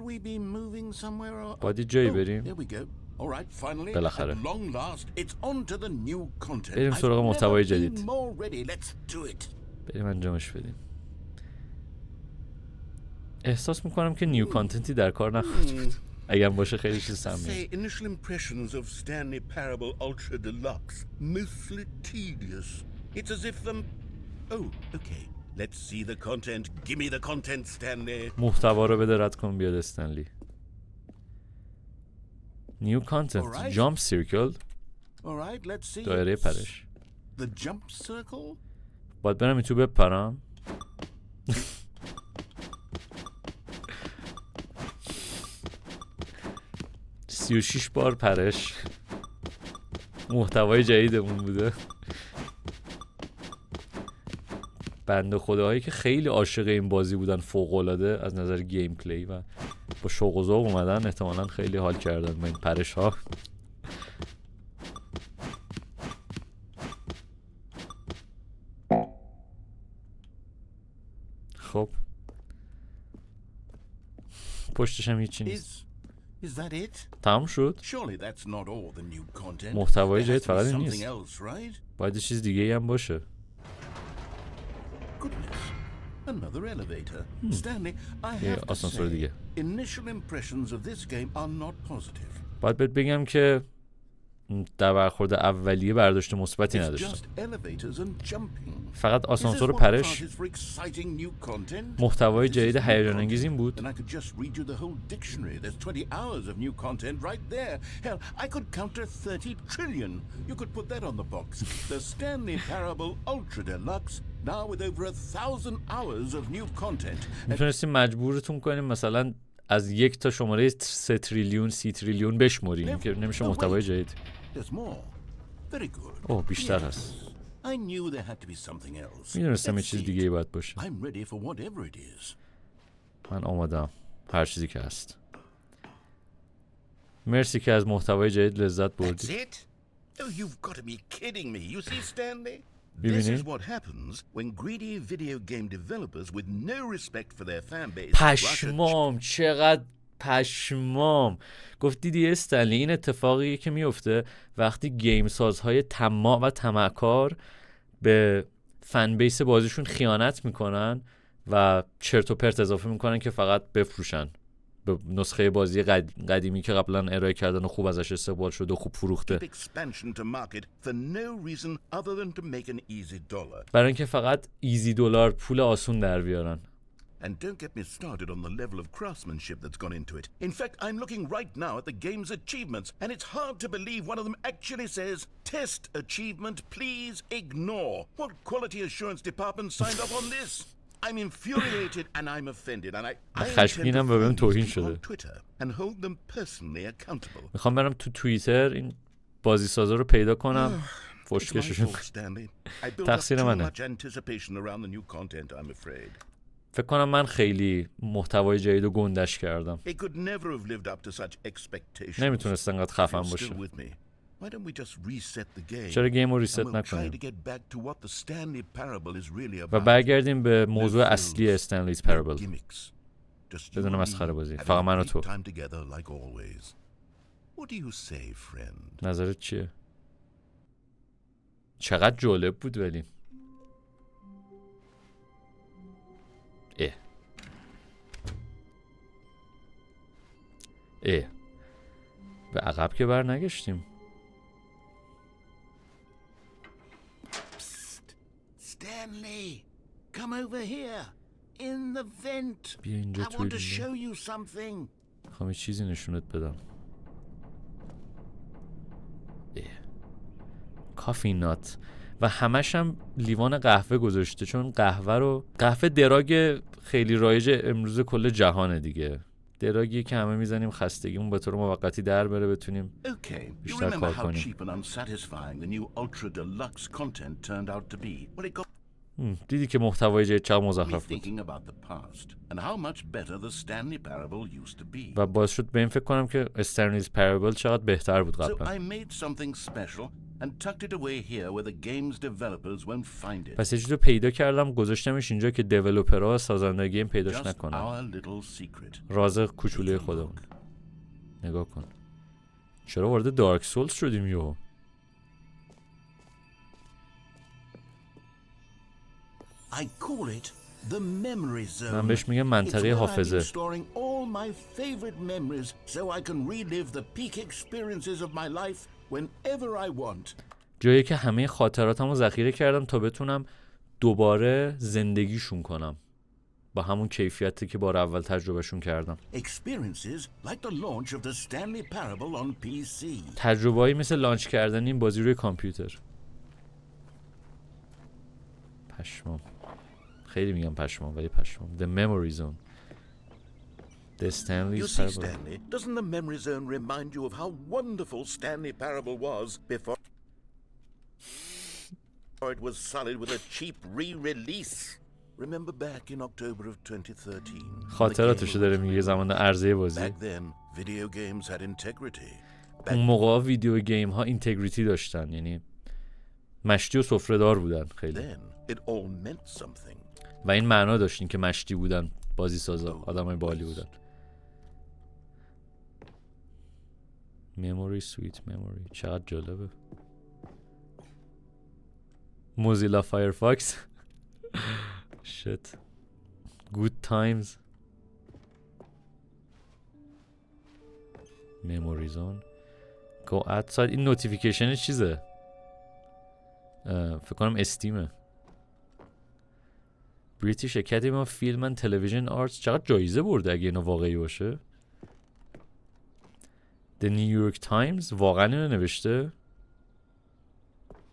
we be moving somewhere or... باید یه جایی Oh, بریم. here we go. All right, finally, بالاخره. at long last, it's on to the new content. بریم I've سراغ never محتوای been جدید. more ready. Let's do it. بریم انجامش بدیم. احساس میکنم که نیو کانتنتی در کار نخواهد بود. اگر باشه خیلی چیز سمیه. Say, initial impressions of Stanley Parable Ultra Deluxe. Mostly tedious. It's as if them... Oh, okay. Let's see the content. Give me the content, Stanley. محتوا رو بده رد کن بیاد استنلی. نیو کانتنت Alright. جامپ سیرکل، All right, let's see. دایره It's پرش. The jump circle? باید برم این تو بپرم. 36 بار پرش. محتوای جدیدمون بوده. بنده خداهایی که خیلی عاشق این بازی بودن، فوق‌العاده از نظر گیم پلی و با شوق و ذوق اومدن، احتمالاً خیلی حال کردن با این پرش ها. خب پشتش هم هیچی نیست. Is that it? تمام شد. Surely that's not all the new content. محتوای There جدید has to be فقط این something نیست. else, right? باید چیز دیگه هم باشه. Goodness. Another elevator. Stanley, I یه have to آسانسور say, دیگه. initial impressions of this game are not positive. باید بهت بگم که در برخورد اولیه برداشت مثبتی It's نداشتم. just elevators and jumping. فقط Is this آسانسور و what پرش. passes for exciting new content? محتوای If this جدید is new هیجان content, انگیز این بود. then I could just read you the whole dictionary. There's 20 hours of new content right there. Hell, I could counter 30 trillion. You could put that on the box. The Stanley Parable Ultra Deluxe, now with over 1,000 hours of new content. میتونستیم مجبورتون کنیم مثلا از 1 تا شماره 3 تریلیون 30 تریلیون بشمریم که نمیشه محتوای جدید. There's more. Very good. اوه بیشتر هست. I knew there had to be something else. میدونستم یه Let's چیز see. دیگه ای باید باشه. I'm ready for whatever it is. من آمادم هر چیزی که هست. مرسی که از محتوای جدید لذت That's بردی. it? Oh, you've got to be kidding me. You see, Stanley? This ببینید؟ is what happens when greedy video game developers with no respect for their fan base پشمام چقدر پشمام. گفت دیدی استنلی این اتفاقی که میفته وقتی گیم سازهای طماع و طمعکار به فن بیس بازیشون خیانت میکنن و چرت و پرت اضافه میکنن که فقط بفروشن به نسخه بازی قدیمی که قبلا ارائه کردن و خوب ازش استقبال شد و خوب فروخته، expansion to market for no reason other than to make an easy dollar. برای اینکه فقط ایزی دلار پول آسون در بیارن. And don't get me started on the level of craftsmanship that's gone into it. In fact, I'm looking right now at the game's achievements, and it's hard to believe one of them actually says, "Test achievement, please ignore." What quality assurance department signed up on this? I'm infuriated and I'm offended, and I intend خشمگینم و بهم to توهین find them شده. on Twitter and hold them personally accountable. میخوام برم تو توییتر این بازی سازا رو پیدا کنم It's my فشکششون. fault, Stanley. I built up تقصیر too منه. much anticipation around the new content, I'm afraid. فکر کنم من خیلی محتوای جدید رو گندش کردم. It could never have lived up to such expectations. نمیتونست انقدر خفن If you're باشه. still with me, why don't we just reset the game? چرا گیم رو ریست And we'll try نکنیم to get back to what the Stanley Parable is really و about. برگردیم به No موضوع frills, اصلی استنلیز no پرابل. gimmicks. Just you بدون and مسخره me بازی. having فقط من و a تو. great time together like always. What do you say, friend? نظرت چیه؟ چقدر جالب بود ولی. به عقب که بر نگشتیم. Stanley, come over here. In the vent. بیا اینجا I توی want to لیوان. show you something. میخوام یه چیزی نشونت بدم. کافی نات و همش هم لیوان قهوه گذاشته، چون قهوه دراگ خیلی رایج امروز کل جهانه دیگه. دراگی که همه میزنیم خستگیمون به طور موقتی در بره بتونیم Okay, you بیشتر remember کار how کنیم. cheap and unsatisfying the new ultra deluxe content turned out to be? Well, it got دیدی که محتوای جدید چقدر me مزخرف بود thinking about the past and how much better the Stanley Parable used to be. و باعث شد به این فکر کنم که استنلیز پرابل چقدر بهتر بود So قبلا. I made something special and tucked it away here where the game's developers won't find it. پس یه چیز رو پیدا کردم گذاشتمش اینجا که دیولپرها و سازنده گیم پیداش Just نکنن. our little secret. راز کوچولوی خودمون. نگاه کن. چرا وارد دارک سولز شدیم یهو؟ I call it the memory zone. من بهش میگم It's منطقه where I'm حافظه. storing all my favorite memories so I can relive the peak experiences of my life whenever I want. جایی که همه خاطراتمو ذخیره کردم تا بتونم دوباره زندگیشون کنم با همون کیفیتی که بار اول تجربهشون کردم. Experiences like the launch of the Stanley Parable on PC. تجربه‌ای مثل لانچ کردن این بازی روی کامپیوتر. پشمام. خیلی میگم پشمام ولی پشمام. The memory zone. The Stanley You see, Parable. Stanley, doesn't the memory zone remind you of how wonderful Stanley Parable was before? Or it was solid with a cheap re-release. Remember back in October of 2013. خاطراتشو داره میگه زمان عرضه بازی. Back then, video games had integrity. اون موقع ویدیو گیم ها اینتگریتی داشتن، یعنی مشتی و سفره دار بودن خیلی. Then it all meant something. و این معنا داشتین که مشتی بودن، بازی سازا، آدمای بالی بودن. memory sweet memory چقدر جالبه. موزیلا فایرفاکس shit good times memory zone go outside. این نوتیفیکیشن چیزه؟ فکر کنم استیمه. British Academy of Film and Television Arts چقدر جایزه برده اگه اینا واقعی باشه. The New York Times واقعا اینو نوشته؟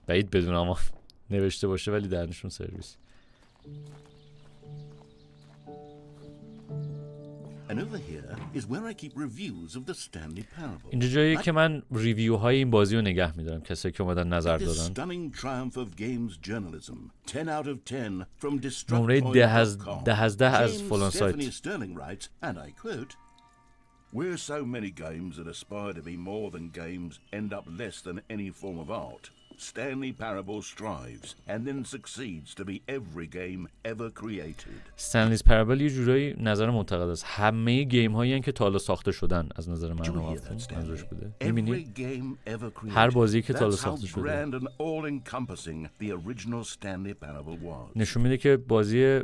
بعید بدونم نوشته باشه ولی درنشون سرویس. And over here is where I keep reviews of the Stanley Parable. اینجا جاییه که من ریویو های این بازی رو نگه میدارم، کسایی که اومدن نظر This دادن. stunning triumph of games journalism. 10 out of 10 from نمره destructoid.com. 10 از 10 از James فلان Stephanie سایت. Sterling writes, and I quote, "We're so many games that aspire to be more than games end up less than any form of art. Stanley Parable strives and then succeeds to be every game ever created." Stanley's Parable یه جورایی نظر منتقد است. همه گیم هایی هستند که تا حالا ساخته شدن از نظر من و منظورش بوده. Every game ever created. هر بازی که تا حالا That's how ساخته شده. grand and all-encompassing the original Stanley Parable was. نشون میده که بازی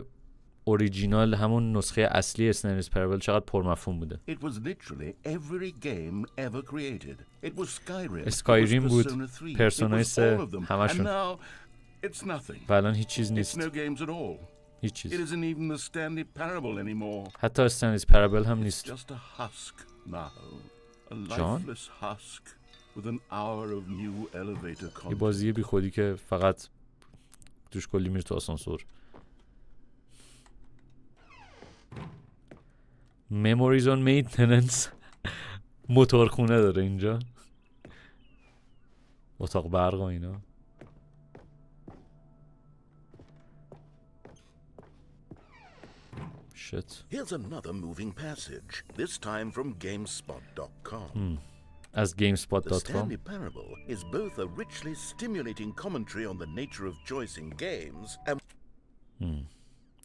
اوریجینال همون نسخه اصلی Stanley's Parable چقدر پرمفهوم بوده. It was literally every game ever created. It was Skyrim. اسکایریم it was بود، Persona 3. پرسونای It was 3 all of them. همشون. And now it's nothing. و الان هیچ چیز It's نیست. no games at all. هیچ چیز. It isn't even the Stanley Parable anymore. حتی Stanley's Parable هم It's نیست. just a husk now. A John? lifeless husk with an hour of new elevator یه content. بازی بی خودی که فقط توش کلی میره تو آسانسور. Memories on maintenance. موتورخونه داره اینجا، اتاق برق و اینا. Shit. Here's another moving passage, this time from GameSpot.com. از The GameSpot.com. Stanley Parable is both a richly stimulating commentary on the nature of choice in games and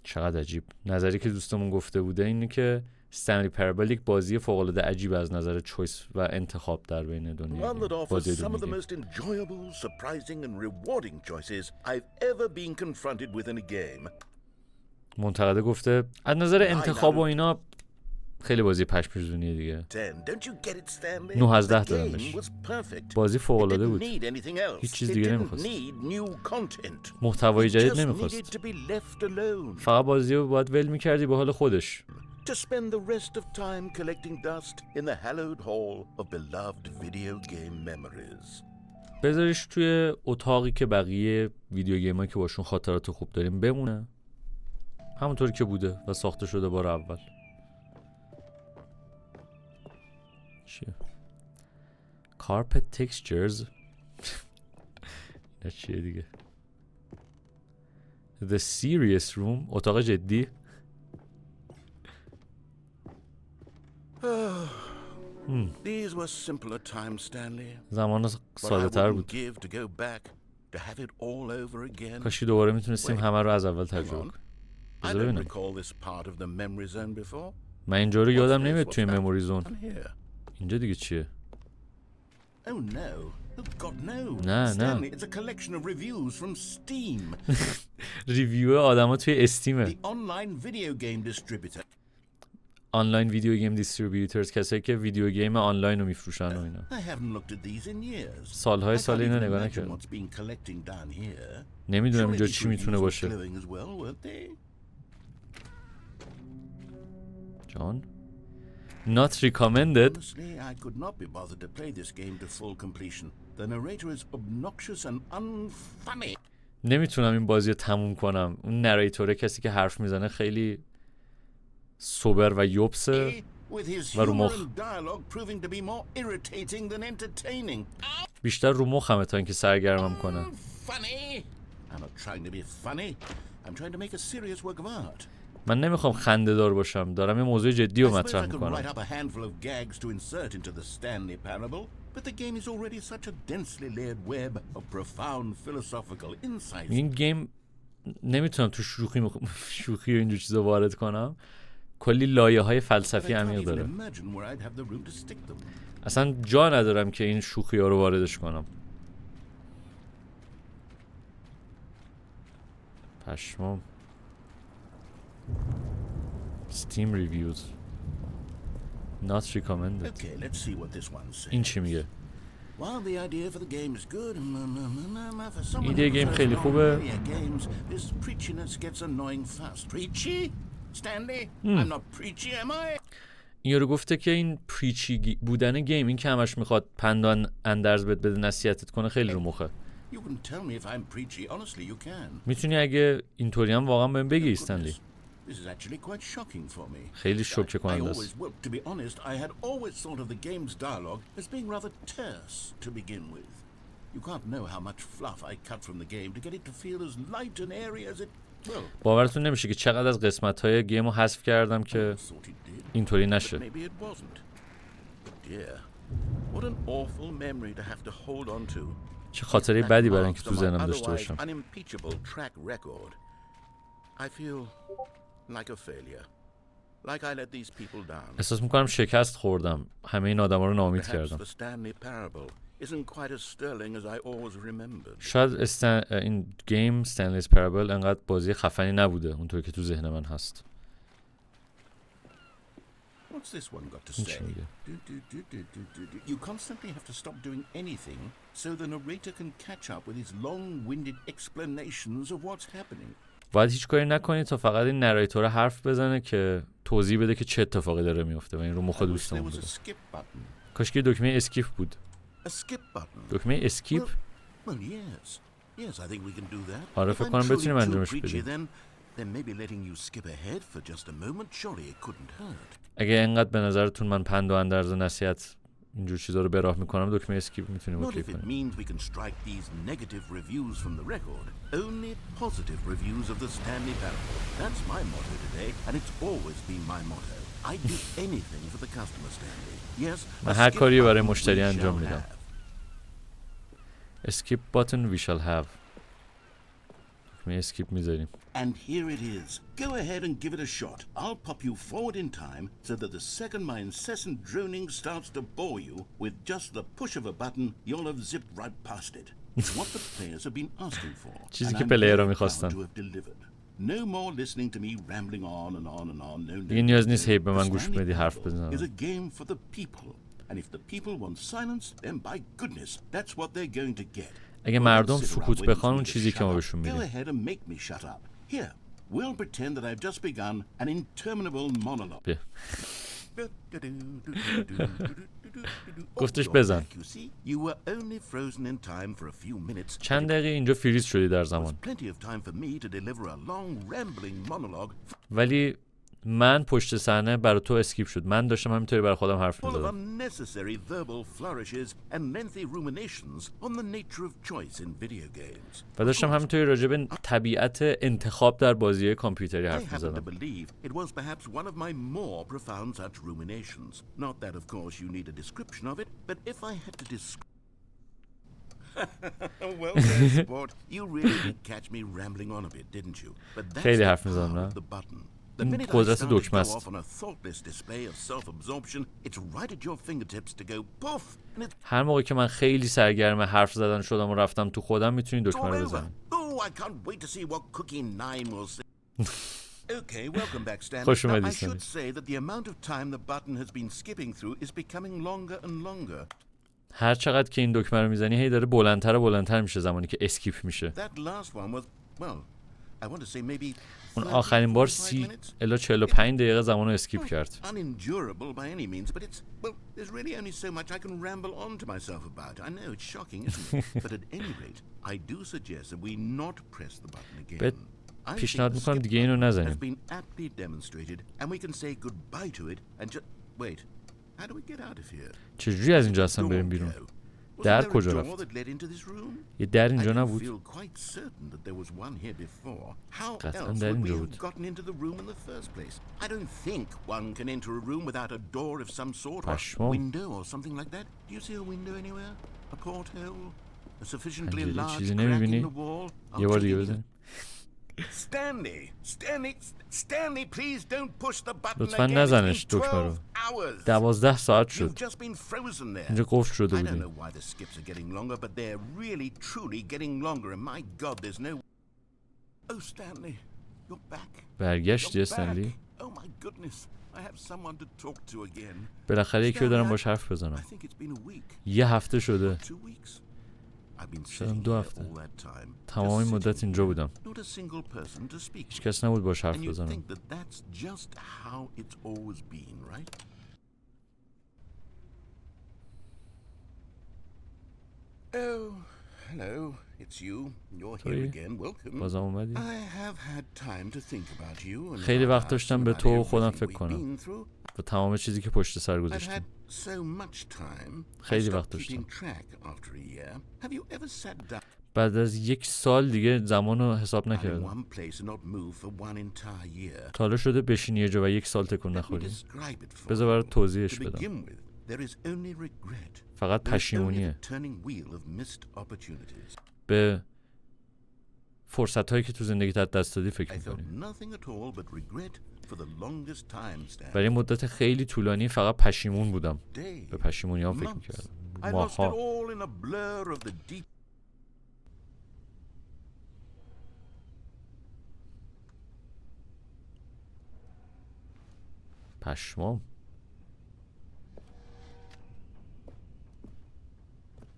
چقدر عجیب. نظری که دوستمون گفته بوده اینه که استنلی پرابل یک بازی فوق‌العاده عجیب از نظر چویس و انتخاب در بین دنیا. one that offers بازی some of the دنیا. most enjoyable, surprising and rewarding choices I've ever been confronted with in a game. منتقده گفته از نظر انتخاب و اینا خیلی بازی پشم‌ریزونیه دیگه. 10. Don't you get it, Stanley? 9 از 10 The دادم game بهش. was perfect. بازی It فوق‌العاده didn't بود. need anything else. هیچ چیز It دیگه didn't نمی‌خواست. need new content. محتوای It جدید just نمی‌خواست. needed to be left alone. فقط بازی رو باید ول می‌کردی به حال خودش. To spend the rest of time collecting dust in the hallowed hall of beloved video game memories. بذاریش توی اتاقی که بقیه ویدیو گیم‌هایی که باشون خاطرات خوب داریم بمونه، همونطوری که بوده و ساخته شده بار اول. چیه؟ Carpet textures. نه چیه دیگه؟ The serious room. اتاق جدی. These were simpler times, Stanley. زمان But I ساده تر wouldn't بود. give to go back to have it all over again. کاشی دوباره میتونستیم همه رو از اول Hang تجربه on. کنیم. I بذار don't ببینم. recall this part of the memory zone before. من اینجا رو یادم نمیاد What's توی that? مموری زون. I'm here. اینجا دیگه چیه؟ Oh no. Oh God, no. No, no. Stanley, it's a collection of reviews from Steam, ریویو آدما توی استیمه. the online video game distributor. آنلاین ویدیو گیم دیستریبیوتورز، کسایی که ویدیو گیم آنلاین رو میفروشن و اینا. I haven't looked at these in years. سالهای I can't سال اینو even نگاه imagine نکردم. what's been collecting down here. نمیدونم Surely اینجا these چی میتونه reviews were باشه. glowing as well, weren't they? جان Not recommended. Honestly, I could not be bothered to play this game to full completion. The narrator is obnoxious and unfunny. نمیتونم این بازی رو تموم کنم. اون نریتوره، کسی که حرف میزنه، خیلی سوبر و یوبسه With his و رو humor مخ. and dialogue proving to be more irritating than entertaining. بیشتر رو مخمه تا اینکه سرگرمم کنه. Funny. I'm not trying to be funny. I'm trying to make a serious work of art. من نمیخوام خنده دار باشم، دارم یه موضوع جدی رو I suppose مطرح I could میکنم. write up a handful of gags to insert into the Stanley Parable, but the game is already such a densely layered web of profound philosophical insights. این گیم نمیتونم تو شوخی و اینجور چیزا وارد کنم. کلی لایه های فلسفی عمیق داره. اصلا جا ندارم که این شوخی ها رو واردش کنم. پشمام. Steam reviews not recommended. Okay, let's see what this one says. این چی میگه؟ While the idea for the game is good, for someone ایده گیم خیلی خوبه. games, this preachiness gets annoying fast. Preachy? Stanley? I'm not preachy, am I? این رو گفته که این پریچی بودن گیم، این که همش میخواد پندان اندرز بده نصیحتت کنه، خیلی رو مخه. You can tell me if I'm preachy. Honestly, you can. میتونی اگه اینطوری هم واقعا بهم بگی استنلی. This is actually quite shocking for me. خیلی شوکه I کننده always, است. well, to be honest, I had always thought of the game's dialogue as being rather terse to begin with. You can't know how much fluff I cut from the game to get it to feel as light and airy as it will. باورتون نمیشه که چقدر از قسمت‌های گیم رو حذف کردم که I thought it did, اینطوری but نشه. maybe it wasn't. Dear, what an awful memory to have to hold on to. چه خاطره بدی برای اینکه تو Marks on my ذهنم داشته otherwise باشم. unimpeachable track record. I feel like a failure. Like I let these people down. احساس میکنم شکست خوردم. همه این آدما رو ناامید Perhaps کردم. the Stanley Parable isn't quite as sterling as I always remembered. شاید این گیم Stanley's Parable انقدر بازی خفنی نبوده اونطوری که تو ذهن من هست. What's this one got to این say? چی میگه؟ You constantly have to stop doing anything so the narrator can catch up with his long-winded explanations of what's happening. باید هیچ کاری نکنی تا فقط این نراتور حرف بزنه که توضیح بده که چه اتفاقی داره میفته و این رو مخ I wish there دوستمون was a بده. skip button. کاش که دکمه اسکیپ بود. A skip button. دکمه اسکیپ؟ Well, yes. Yes, I think we can do that. آره If فکر I'm کنم truly بتونیم too انجامش preachy, بدیم. then maybe letting you skip ahead for just a moment, surely it couldn't hurt. اگه اینقدر به نظرتون من پند و اندرز و نصیحت اینجور چیزا رو به راه میکنم، دکمه اسکیپ میتونیم Not اوکی if it کنیم. means we can strike these negative reviews from the record. Only positive reviews of the Stanley Parable. That's my motto today, and it's always been my motto. I'd do anything for the customer, Stanley. Yes, من a هر skip کاری برای button مشتری we انجام shall میدم. have. اسکیپ باتن we shall have. دکمه اسکیپ میذاریم. And here it is. Go ahead and give it a shot. I'll pop you forward in time so that the second my incessant droning starts to bore you, with just the push of a button, you'll have zipped right past it. It's what the players have been asking for. چیزی and که I'm پلیرها very proud می‌خواستن. to have delivered. No more listening to me rambling on and on and on. No, دیگه نیاز نیست هی به من The گوش Stanley بدی حرف Parable is بزنم. a game for the people. And if the people want silence, then by goodness, that's what they're going to get. اگه Well, مردم don't sit around سکوت waiting بخوان for اون me to چیزی که ما shut up. بهشون Go میدیم. ahead and make me shut up. Here, we'll pretend that I've just begun an interminable monologue. بیا. گفتش بزن. You see, you were only frozen in time for a few minutes. چند دقیقه اینجا فریز شدی در There was زمان. plenty of time for me to deliver a long rambling monologue ولی من پشت صحنه برای تو اسکیپ شد. من داشتم همینطوری برای خودم حرف full of می‌زدم. unnecessary verbal flourishes and lengthy ruminations on the nature of choice in video games. و داشتم همینطوری راجع به طبیعت انتخاب در بازی کامپیوتری I حرف happen to می‌زدم. believe it was perhaps one of my more profound such ruminations. Not that, of course, you need a description of it, but if I had to describe... Well then, sport, you really did catch me rambling on a bit, didn't you? But that's خیلی the حرف می‌زدم، power نه؟ of the button. The minute I قدرت started to دکمه go است. off on a thoughtless display of self-absorption, it's right at your fingertips to go poof, and it's هر موقع که من خیلی سرگرم حرف زدن شدم و رفتم تو خودم، میتونی دکمه all رو over. بزنی. Oh, I can't wait to see what Cookie 9 will say. Okay, welcome back, Stanley. خوش Now, اومدی، I should استنلی. say that the amount of time the button has been skipping through is becoming longer and longer. هر چقدر که این دکمه رو میزنی هی داره بلندتر و بلندتر میشه زمانی که اسکیپ میشه. That last one was, well, I want to say maybe اون 30, آخرین بار 45 30 minutes. الی 45 دقیقه زمان رو اسکیپ کرد. Unendurable by any means, but it's, well, there's really only so much I can ramble on to myself about. I know it's shocking, isn't it? But at any rate, I do suggest that we not press the button again. بهت I think پیشنهاد the میکنم skip دیگه اینو button has نزنیم. been aptly demonstrated, and we can say goodbye to it and just wait. How do we get out of here? چجوری از اینجا اصلا بریم Don't بیرون؟ go. در کجا رفت؟ یه در اینجا نبود؟ قطعا در اینجا بود. پشمام. پنجره چیزی نمیبینی؟ یه بار دیگه بزنیم. لطفا نزنش دکمه رو. 12 ساعت شد. اینجا قفل شده بودیم. برگشتی استنلی؟ بالاخره یکی رو دارم باش حرف بزنم. یه هفته شده. شدم 2 هفته. تمام این مدت اینجا بودم. هیچ کس نبود باش حرف بزنم. Hello, it's you. You're here again. Welcome. بازم اومدی؟ I have had time to think about you and خیلی وقت داشتم به تو و خودم فکر کنم و تمام چیزی که پشت سر گذاشتیم. خیلی وقت داشتم. بعد از 1 سال دیگه زمان رو حساب نکردم. تا حالا شده بشینی یه جا و 1 سال تکون نخوری؟ بذار برات توضیحش بدم. فقط پشیمونیه. به فرصت هایی که تو زندگی تا دست دادی فکر میکنی. برای مدت خیلی طولانی فقط پشیمون بودم. به پشیمونی هم فکر میکردم. ماها. پشمام.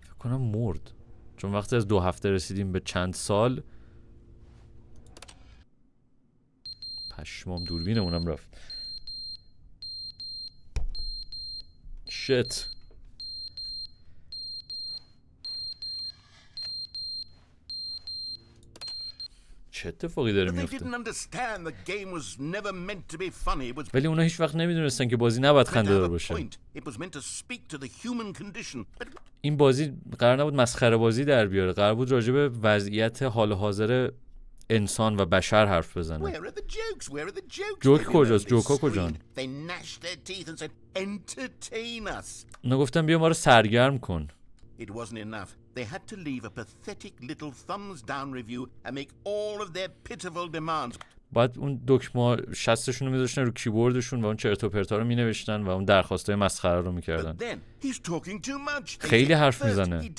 فکر کنم مرد. چون وقتی از 2 هفته رسیدیم به چند سال. پشمام دوربینمونم رفت. شت. چه اتفاقی داره میفته؟ ولی اونا هیچ وقت نمیدونستن که بازی نباید خنده دار باشه. این بازی قرار نبود مسخره بازی در بیاره. قرار بود راجع به وضعیت حال حاضر انسان و بشر حرف بزنه. جوک کجاست؟ جوکا کجان؟ اونا گفتن بیا ما رو سرگرم کن. It wasn't enough. They had to leave a pathetic little thumbs down review and make all of their pitiful demands. بعد اون دکمه شستشون رو میذاشتن رو کیبوردشون و اون چرت و پرتا رو مینوشتن و اون درخواستای مسخره رو میکردن. خیلی حرف میزنه.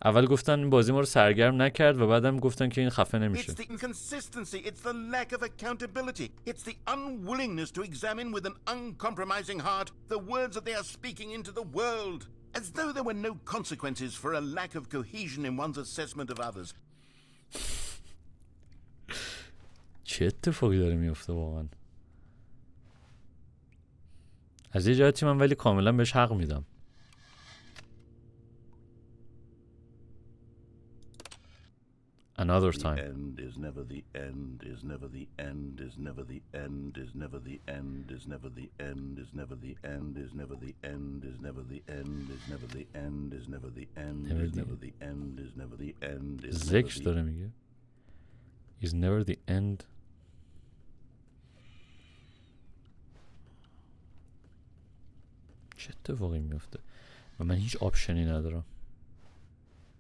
اول گفتن این بازی ما رو سرگرم نکرد و بعدم گفتن که این خفه نمیشه. As though there were no consequences for a lack of cohesion in one's assessment of others. چه اتفاقی داره میفته واقعا؟ از یه جهتی من ولی کاملا بهش حق میدم. Another time. The end is never the end, is never the end, is never the end, is never the end, is never the end, is never the end, is never the end, is never the end, is never the end, is never the end, is never the end, is never the end, is ذکر داره میگه. Is never the end. چه اتفاقی میفته؟ و من هیچ آپشنی ندارم.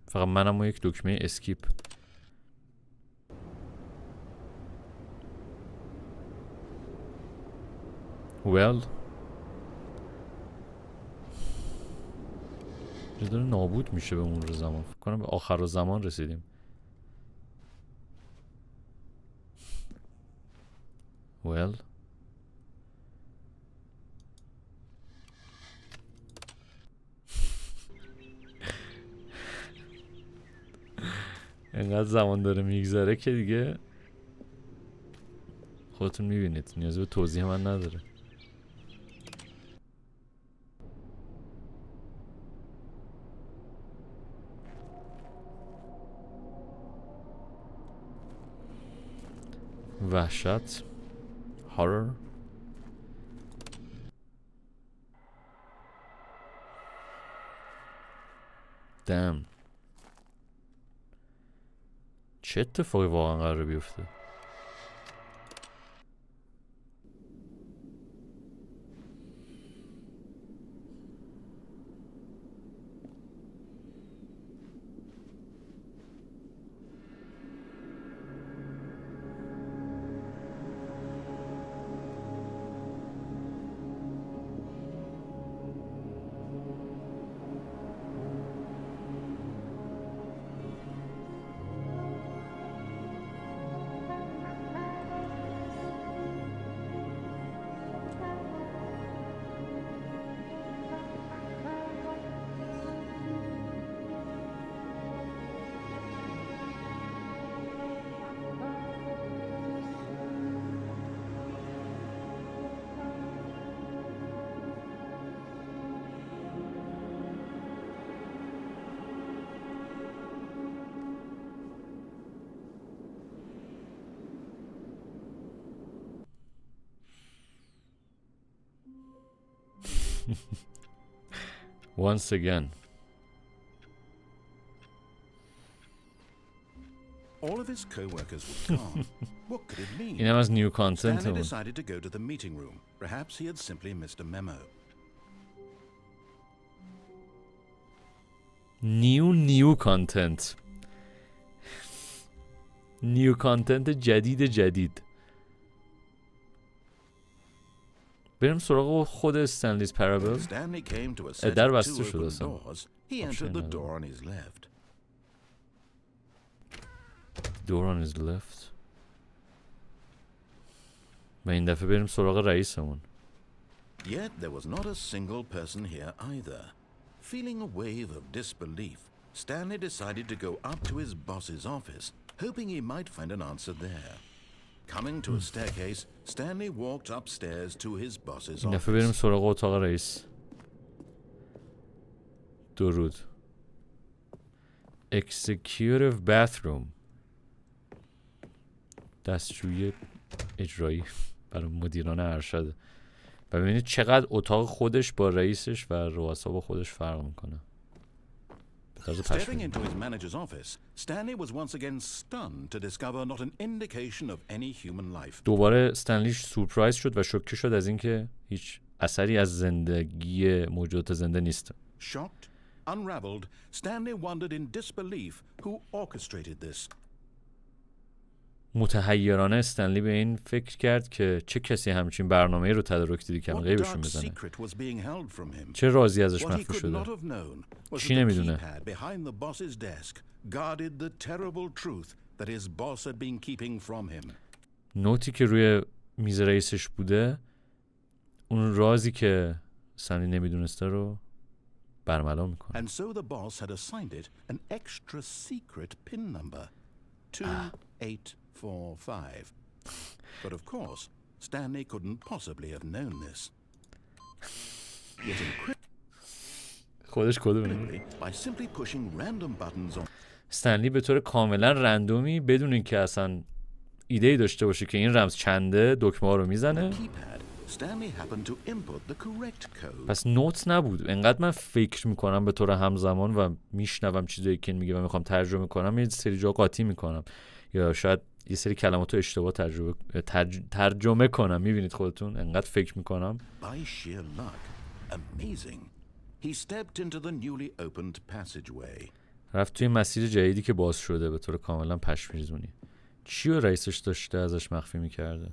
فقط منم و یک دکمه اسکیپ. well داره نابود میشه به مرور زمان. فکر کنم به آخر زمان رسیدیم. well انقدر زمان داره میگذره که دیگه خودتون میبینید نیازی به توضیح من نداره. وحشت، هارر. دم چه اتفاقی واقعا قراره بیفته؟ Once again. All of his co-workers were gone. What could it mean? اینم از نیو کانتنت Stanley اون. decided to go to the meeting room. Perhaps he had simply missed a memo. نیو کانتنت. نیو کانتنت جدید. بریم سراغ خود استنلیز پرابل. Stanley came to a set در of بسته two شده open اصلا. doors. He entered the door on his left. Door on his left. و این دفعه بریم سراغ رئیسمون. Yet there was not a single person here either. Feeling a wave of disbelief, Stanley decided to go up to his boss's office, hoping he might find an answer there. Coming to a staircase, Stanley walked upstairs to his boss's این دفعه بریم office. سراغ اتاق رئیس. درود. Executive bathroom. دستشویی اجرایی برای مدیران ارشد. و ببینید چقدر اتاق خودش با رئیسش و رؤسا با خودش فرق میکنه. Stepping into his manager's office, Stanley was once again stunned to discover not an indication of any human life. دوباره استنلی سورپرایز شد و شوکه شد از اینکه هیچ اثری از زندگی موجودات زنده نیست. Shocked, unraveled, Stanley wondered in disbelief who orchestrated this. متحیرانه استنلی به این فکر کرد که چه کسی همچین برنامه‌ای رو تدارک دیدی که What غیبشون dark بزنه. secret was being held from him? چه رازی ازش What he مخفی could شده. not have known was چی that the نمیدونه. keypad behind the boss's desk guarded the terrible truth that his boss had been keeping from him. نوتی که روی میز رئیسش بوده اون رازی که استنلی نمیدونسته رو برملا میکنه. And so the boss had assigned it an extra secret pin number, 2845. But of course, Stanley couldn't possibly have known this. Yet خودش کد میدونه. by simply pushing random buttons on استنلی به طور کاملا رندومی بدون اینکه اصلا ایده‌ای داشته باشه که این رمز چنده دکمه ها رو میزنه. keypad, Stanley happened to input the correct code. پس نوت نبود. انقدر من فکر میکنم به طور همزمان و میشنوم چیزایی که میگه و میخوام ترجمه کنم یه سری جا قاطی میکنم یا شاید یه سری کلمات رو اشتباه ترجمه کنم. میبینید خودتون انقدر فکر میکنم. By sheer luck, amazing, he stepped into the newly opened passageway. رفت توی مسیر جدیدی که باز شده به طور کاملا پشم‌ریزونی. چی رو رئیسش داشته ازش مخفی میکرده؟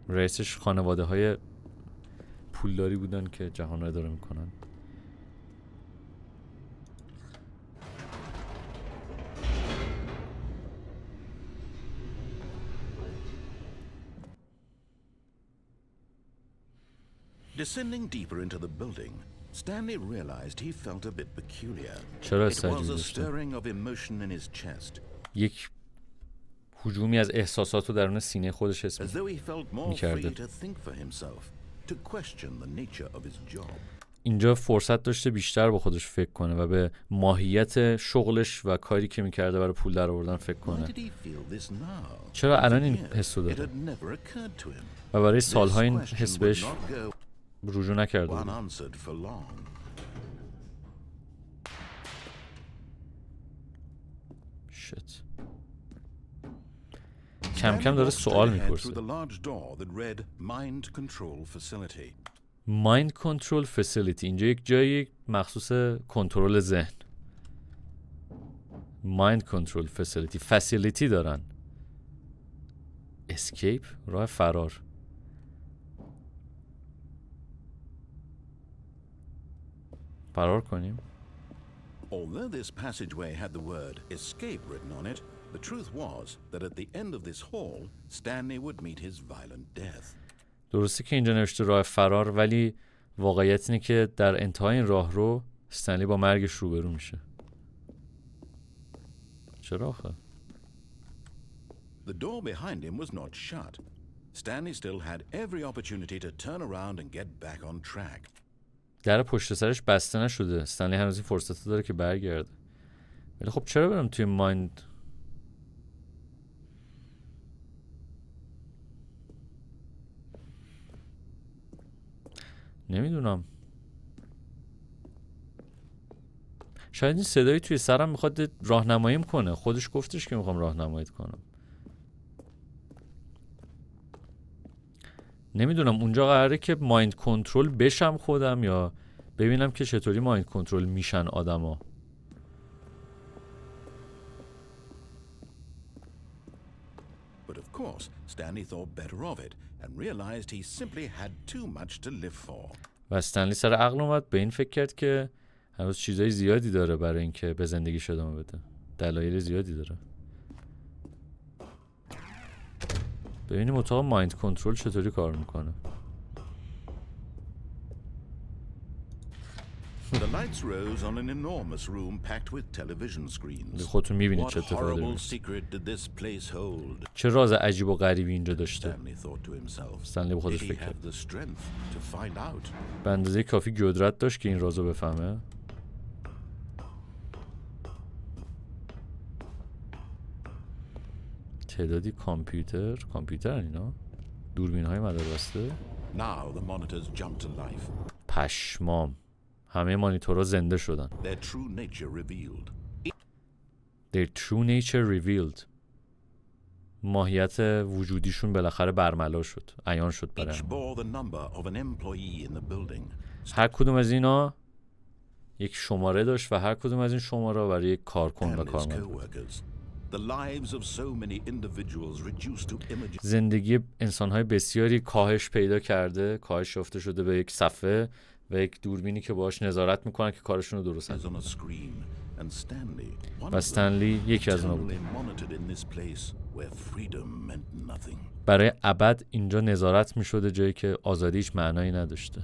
رئیسش خانواده های پولداری بودن که جهان رو اداره میکنن. Descending deeper into the building, Stanley realized he felt a bit peculiar. چرا It was استعجیل a داشته؟ stirring of emotion in his chest, یک هجومی از احساسات رو درون سینه خودش حس as though he felt more می‌کرده. free to think for himself, to question the nature of his job. اینجا فرصت داشته بیشتر با خودش فکر کنه و به ماهیت شغلش و کاری که میکرده برای پول در آوردن فکر کنه. چرا الان این حسو داره؟ و برای سالها این حس بهش رجوع نکرده بود. شت. کم کم داره سوال میپرسه. Mind Control Facility. اینجا یک جایی مخصوص کنترل ذهن. Mind Control Facility دارن. Escape راه فرار. فرار کنیم. Although this passageway had the word escape written on it, the truth was that at the end of this hall, Stanley would meet his violent death. درسته که اینجا نوشته راه فرار، ولی واقعیت اینه که در انتهای این راه رو استنلی با مرگش روبرو میشه. چرا آخه؟ The door behind him was not shut. Stanley still had every opportunity to turn around and get back on track. در پشت سرش بسته نشده. استنلی هنوز این فرصت داره که برگرده. ولی خب چرا برم توی مایند؟ نمیدونم. شاید این صدایی توی سرم میخواد راهنماییم کنه. خودش گفتش که میخوام راهنماییت کنم. نمیدونم اونجا قراره که مایند کنترل بشم خودم یا ببینم که چطوری مایند کنترل میشن آدما. But of course, Stanley thought better of it and realized he simply had too much to live for. و استنلی سر عقل اومد به این فکر کرد که هنوز چیزای زیادی داره برای اینکه به زندگیش ادامه بده. دلایل زیادی داره. ببینیم اتاق مایند کنترل چطوری کار میکنه. The lights rose on an enormous room packed with television screens. خودتون میبینید چه اتفاقی داره. چه راز عجیب و غریبی اینجا داشته. استنلی به خودش فکر کرد. به اندازه کافی قدرت داشت که این رازو بفهمه. تعدادی کامپیوتر اینا دوربین های مداربسته. پشمام. همه مانیتورها زنده شدن. Their true nature revealed. ماهیت وجودیشون بالاخره برملا شد. عیان شد برای هر کدوم از اینا یک شماره داشت و هر کدوم از این شماره برای یک کارکن و کارمند. زندگی انسان‌های بسیاری کاهش پیدا کرده، کاهش یافته شده به یک صفحه و یک دوربینی که باهاش نظارت میکنن که کارشون رو درست انجام بدن. و استنلی یکی از اونها بود. برای ابد اینجا نظارت میشده، جایی که آزادی هیچ معنایی نداشته.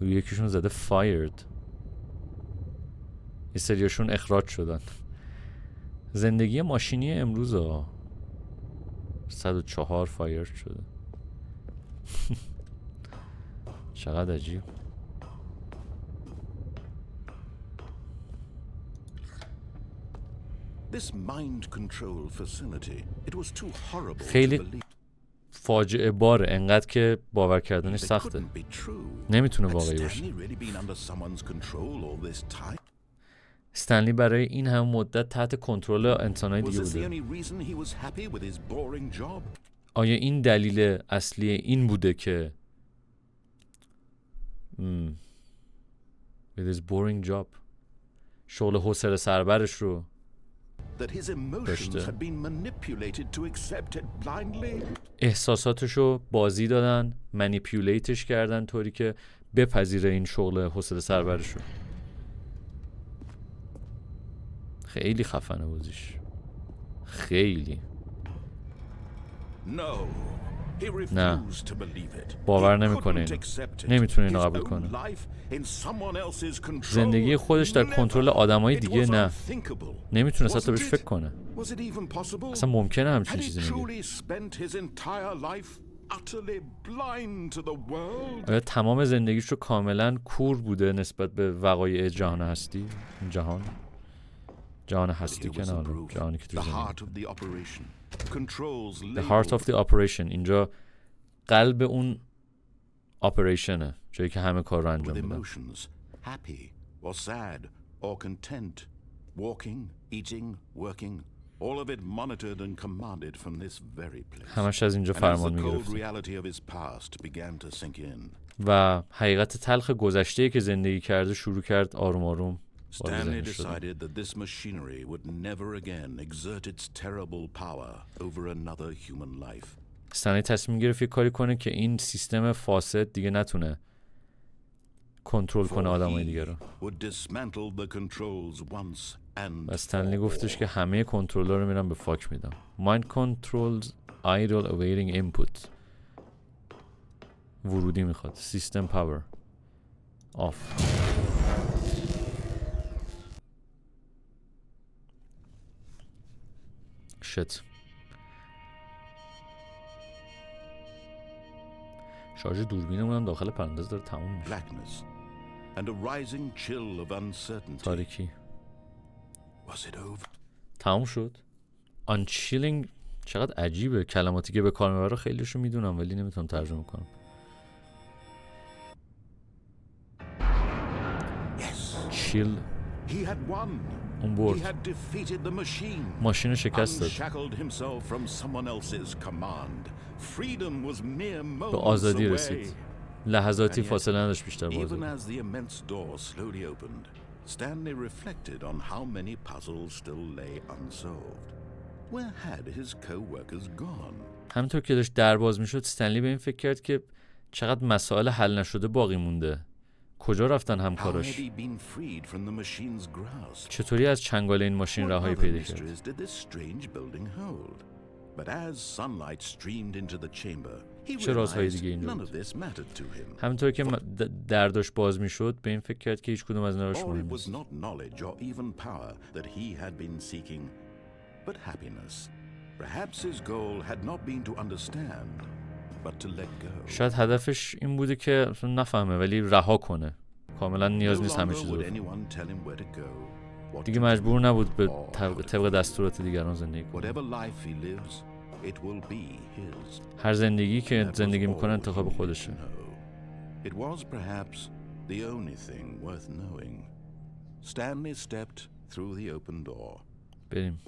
و یکیشون زده fired. یه سریاشون اخراج شدن. زندگی ماشینی امروز 104 فایر شده. چقدر عجیب. خیلی فاجعه باره، انقدر که باور کردنش سخته. نمیتونه واقعی باشه. استنلی برای این هم مدت تحت کنترل انسان‌های دیگه بوده. آیا این دلیل اصلی این بوده که with his boring job شغل حوصله سربرش رو داشته؟ احساساتش رو بازی دادن، منیپولیتش کردن طوری که بپذیره این شغل حوصله سربرش رو. خیلی خفنه بازیش، خیلی. نه، باور نمیکنه اینو. نمیتونه اینو قبول کنه. زندگی خودش در کنترل آدمای دیگه نه. نمیتونه حتی بهش فکر کنه. اصلا ممکنه همچین چیزی نگه. utterly blind to the world? آیا تمام زندگیش رو کاملا کور بوده نسبت به وقایع جهان هستی؟ جهان هستی که نه، جهانی که تو The زندگی. heart of the operation controls The heart of the operation، اینجا قلب اون آپریشنه، جایی که همه کار رو انجام with میدن. emotions, happy or sad or content, walking, eating, working, all of it monitored and commanded from this very place. همش از اینجا And as فرمان the cold میگرفت. reality of his past began to sink in, و حقیقت تلخ گذشته‌ای که زندگی کرده شروع کرد آروم آروم Stanley وارد ذهنش شد. decided that this machinery would never again exert its terrible power over another human life. استنلی تصمیم گرفت یه کاری کنه که این سیستم فاسد دیگه نتونه کنترل کنه آدمای دیگه رو. Would dismantle the controls once and و استنلی گفتش که همه کنترل‌ها رو میرم به فاک میدم. Mind controls idle awaiting input. ورودی میخواد. System power off. shit. شارژ دوربینمون هم داخل پرنداز داره تموم میشه. blackness and a rising chill of uncertainty. تاریکی. Was it over? تموم شد. unchilling چقدر عجیبه، کلماتی که به کار میبره خیلیشو میدونم ولی نمیتونم ترجمه کنم. Yes. chill He had won. اون برد. He had defeated the machine. ماشین رو شکست داد. Unshackled himself from someone else's command. Freedom was mere moments به آزادی away. رسید. لحظاتی And yet, فاصله نداشت بیشتر با Even آزادی. as the immense door slowly opened, Stanley reflected on how many puzzles still lay unsolved. Where had his co-workers gone? همینطور که داشت در باز میشد استنلی به این فکر کرد که چقدر مسائل حل نشده باقی مونده. کجا رفتن How had همکاراش؟ he been freed from the machine's grasp? چطوری از چنگال این ماشین What رهایی other پیدا کرد؟ mysteries did this strange building hold? But as sunlight streamed into the chamber, he چه رازهایی realized دیگه اینجا none بود؟ of this mattered to him. همینطور که در داشت باز میشد به این فکر کرد که هیچ کدوم از اینا راش Or مهم it was نیست. not knowledge or even power that he had been seeking, but happiness. Perhaps his goal had not been to understand, but to let go. شاید هدفش این بوده که اصلا نفهمه ولی رها کنه. کاملا نیاز No نیست همه longer چیز would رو. anyone tell him where to go, what دیگه to مجبور do, نبود به or how to طبق feel. دستورات دیگران زندگی کنه. Whatever life he lives, it will be his. هر زندگی که That was زندگی all میکنه he انتخاب needed خودشه. to know. It was perhaps the only thing worth knowing. Stanley stepped through the open door. بریم.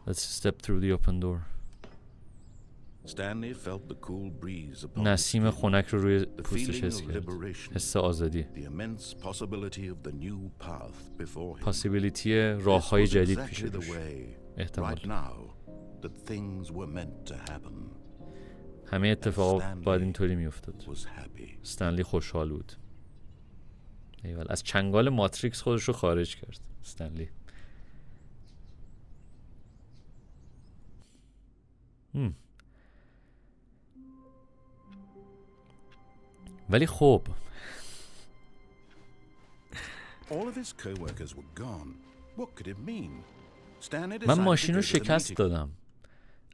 Let's step through the open door. Stanley felt the cool breeze upon his نسیم skin, خنک رو روی the پوستش feeling حس of کرد. liberation, حس آزادی. the immense possibility of the new path before him. پاسیبیلیتی This راههای was جدید exactly پیش the روش. way, احتمال. right now, that things were meant to happen. همه اتفاقا Stanley باید اینطوری میافتاد. Was happy. استنلی خوشحال بود. ایول از چنگال ماتریکس خودش رو خارج کرد. استنلی. ولی خب All of his co-workers were gone. What could it mean? Stanley من decided to ماشین رو go to the شکست meeting. دادم.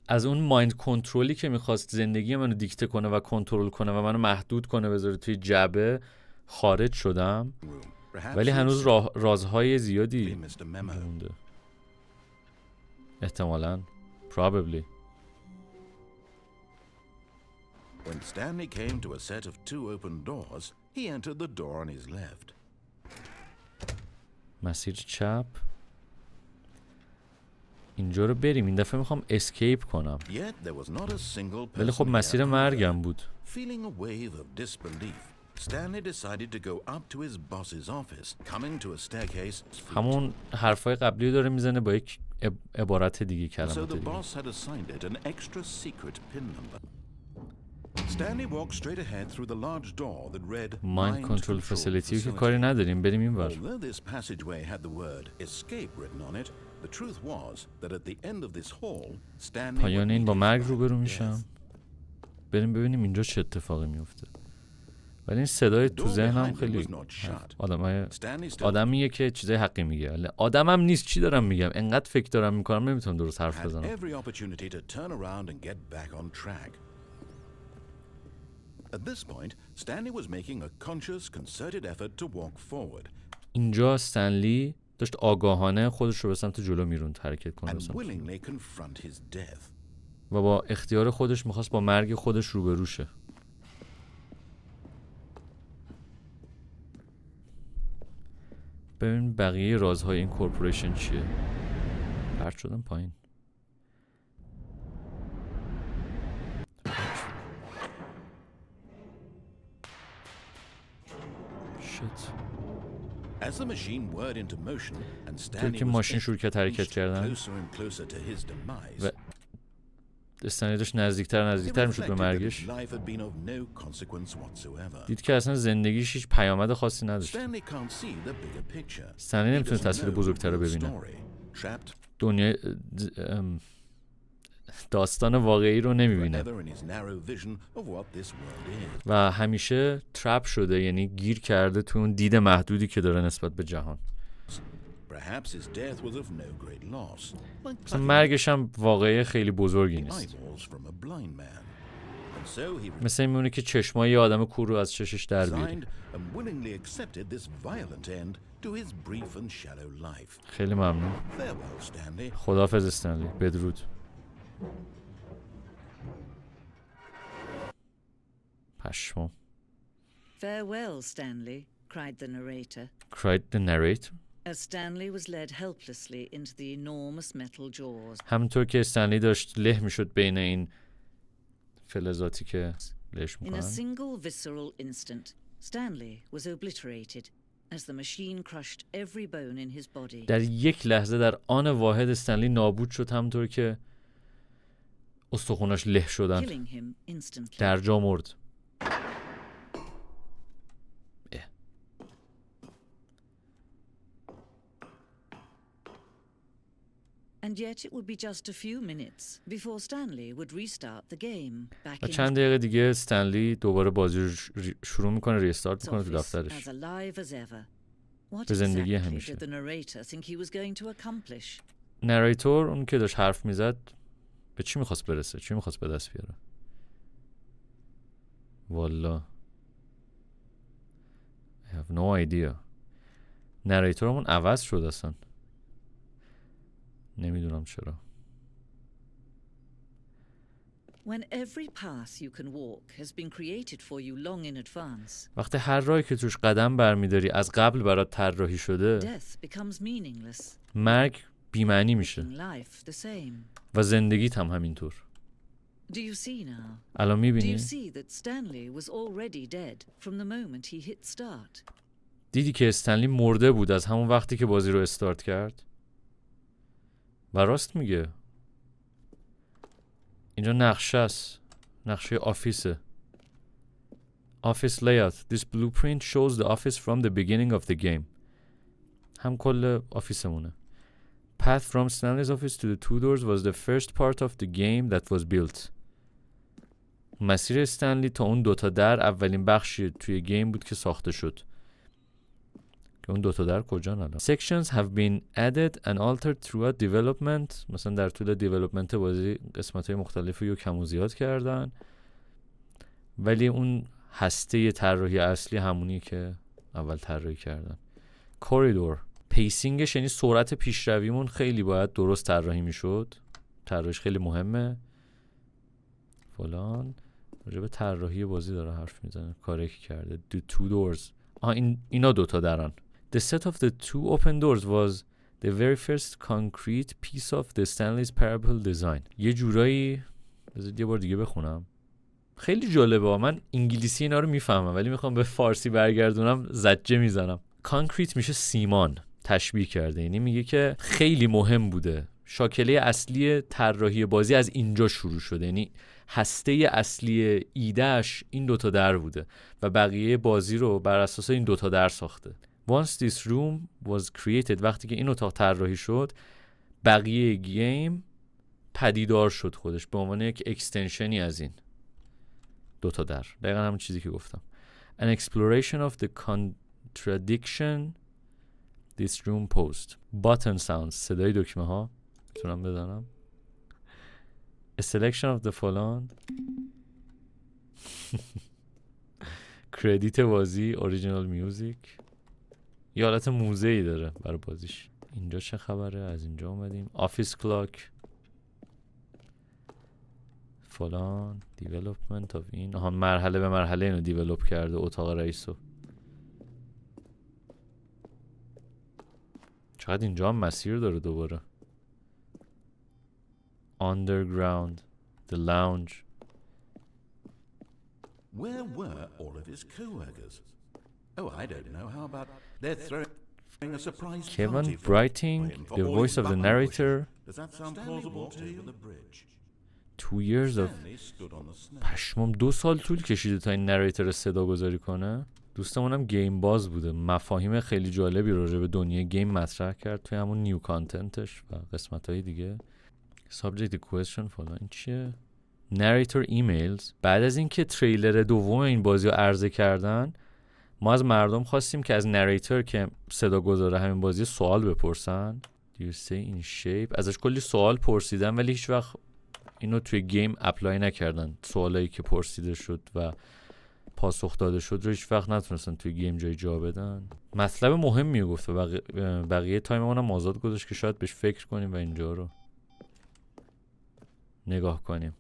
از اون مایند کنترلی که میخواست زندگی منو دیکته کنه و کنترل کنه و منو محدود کنه بذاره توی جعبه خارج شدم. Perhaps ولی he هنوز simply رازهای زیادی missed a memo. مونده. احتمالاً probably. When Stanley came to a set of two open doors, he entered the door on his left. مسیر چپ. اینجا رو بریم. این دفعه میخوام اسکیپ کنم. Yet there was not a single ولی خب person مسیر here. مرگم بود. Feeling a wave of disbelief, Stanley decided to go up to his boss's office, coming to a staircase. همون حرفای قبلی رو داره میزنه با یک عبارت دیگه، So کلمات the دیگه. boss had assigned it an extra secret pin number. Stanley walked straight ahead through the large door that read Mind control facility که کاری نداریم، بریم این ور. Although this passageway had the word escape written on it, the truth was that at the end of this hall, Stanley پایان would این با meet مرگ his روبرو death. میشم. بریم ببینیم اینجا چه اتفاقی میفته. ولی این صدای The تو door ذهنم behind him خیلی was not shut. Stanley still آدمیه که چیزای حقی میگه. آدمم نیست، چی دارم میگم؟ انقدر فکر دارم میکنم نمیتونم درست حرف had بزنم. every opportunity to turn around and get back on track. At this point, Stanley was making a conscious, concerted effort to walk forward اینجا استنلی داشت آگاهانه خودش رو به سمت جلو میروند، حرکت کنه به and سمت جلو. willingly confront his death. و با اختیار خودش میخواست با مرگ خودش روبرو شه. ببین بقیه رازهای این کورپوریشن چیه. پرت شدم پایین. شت. As the machine whirred into motion and تو Stanley که was ماشین شروع کرد حرکت کردن closer and closer to his demise, و استنلی داشت نزدیکتر he میشد به reflected that مرگش. his life had been of no consequence whatsoever. دید که اصلا زندگیش هیچ پیامد خاصی نداشت. Stanley can't see the bigger picture. استنلی He نمیتونه doesn't تصویر know بزرگتر رو the ببینه. story. Trapped دنیای داستان واقعی رو نمیبینه forever in his narrow vision of what this world is. و همیشه ترپ شده، یعنی گیر کرده تو اون دید محدودی که داره نسبت به جهان. Perhaps his death was of no great loss, like مثلا plucking مرگش هم واقعی خیلی بزرگی نیست. eyeballs from a blind man. And so he مثل این میمونه که چشمای یه آدم کور رو از چشش در بیاری. resigned and willingly accepted this violent end to his brief and shallow life. خیلی ممنون. Farewell, Stanley. خداحافظ استنلی. بدرود. پشمام. Farewell, Stanley, cried the narrator, Cried the narrator. as Stanley was led helplessly into the enormous metal jaws. همونطور که استنلی داشت له میشد بین این فلزاتی که لهش In a میکنن. single visceral instant, Stanley was obliterated as the machine crushed every bone in his body. در یک لحظه، در آن واحد، استنلی نابود شد، همونطور که استخوناش له شدن. Killing him instantly. در جا مرد. And yet it would be just a few minutes before Stanley would restart the game back و in چند دقیقه دیگه استنلی دوباره بازی رو شروع میکنه، ریستارت his میکنه تو office دفترش. as alive as ever. What به زندگی exactly همیشه. did the narrator think he was going to accomplish? نریتور، اون که داشت حرف میزد، به چی میخواست برسه؟ چی میخواست به دست بیاره؟ والا I have no idea. نریتورمون عوض شد اصلا. نمیدونم چرا. When every path you can walk has been created for you long in advance, وقتی هر راهی که توش قدم برمیداری از قبل برات طراحی شده، death becomes meaningless, مرگ بی‌معنی میشه making life the same. و زندگیت هم همینطور. Do you see now? الان Do میبینی؟ you see that Stanley was already dead from the moment he hit start? دیدی که استنلی مرده بود از همون وقتی که بازی رو استارت کرد؟ و راست میگه. اینجا نقشه است. نقشه آفیسه. Office layout. This blueprint shows the office from the beginning of the game. هم کل آفیسمونه. Path from Stanley's office to the two doors was the first part of the game that was built. مسیر استنلی تا اون دوتا در اولین بخشی توی گیم بود که ساخته شد. که اون دوتا در کجا الان؟ Sections have been added and altered throughout development. مثلا در طول دیولپمنت بازی قسمت‌های مختلفی رو کم و زیاد کردن. ولی اون هسته طراحی اصلی همونی که اول طراحی کردن. Corridor. پیسینگش، یعنی سرعت پیشرویمون، خیلی باید درست طراحی میشد. طراحیش خیلی مهمه. فلان راجع به طراحی بازی داره حرف میزنه، کاری که کرده. The two doors. اینا دوتا درن. The set of the two open doors was the very first concrete piece of the Stanley's Parable design. یه جورایی بذارید یه بار دیگه بخونم. خیلی جالبه. من انگلیسی اینا رو میفهمم ولی میخوام به فارسی برگردونم زجه میزنم. کانکریت میشه سیمان، تشبیه کرده. یعنی میگه که خیلی مهم بوده. شاکله اصلی طراحی بازی از اینجا شروع شده. یعنی هسته اصلی ایدهش این دوتا در بوده و بقیه بازی رو بر اساس این دوتا در ساخته. Once this room was created، وقتی که این اتاق طراحی شد، بقیه گیم پدیدار شد خودش به عنوان یک اکستنشنی از این دوتا در. دقیقا همون چیزی که گفتم. An exploration of the contradiction this room posed. Button sounds. صدای دکمه ها. میتونم بدانم. A selection of the following. کردیت بازی. Original music. یه حالت موزه‌ای داره برای بازیش. اینجا چه خبره؟ از اینجا اومدیم. Office clock. فلان. Development of این. آها مرحله به مرحله اینو دیولوب کرده اتاق رئیسو. چقدر اینجا هم مسیر داره دوباره. Underground. The lounge. Where were all of his co-workers? Oh, I don't know. How about they're throwing a surprise Kevin party for Brighting, him for the all voice his of the button narrator. bushes. Does that sound plausible to you? 2 years of Stanley stood on the snare. پشمام 2 سال طول کشیده تا این نریتور صدا گذاری کنه. دوستمونم گیم باز بوده. مفاهیم خیلی جالبی راجع به دنیای گیم مطرح کرد توی همون نیو کانتنتش و قسمت‌های دیگه. Subject question فلان این چیه؟ Narrator emails. بعد از اینکه تریلر دوم این بازی رو عرضه کردن ما از مردم خواستیم که از نریتور که صدا گذاره همین بازی سوال بپرسن. Do you say in shape؟ ازش کلی سوال پرسیدن ولی هیچ وقت اینو توی گیم اپلای نکردن. سوالایی که پرسیده شد و پاسخ داده شد رو هیچ وقت نتونستن توی گیم جا بدن. مطلب مهمی گفت و بقیه تایممون هم آزاد گذاشت که شاید بهش فکر کنیم و اینجا رو نگاه کنیم.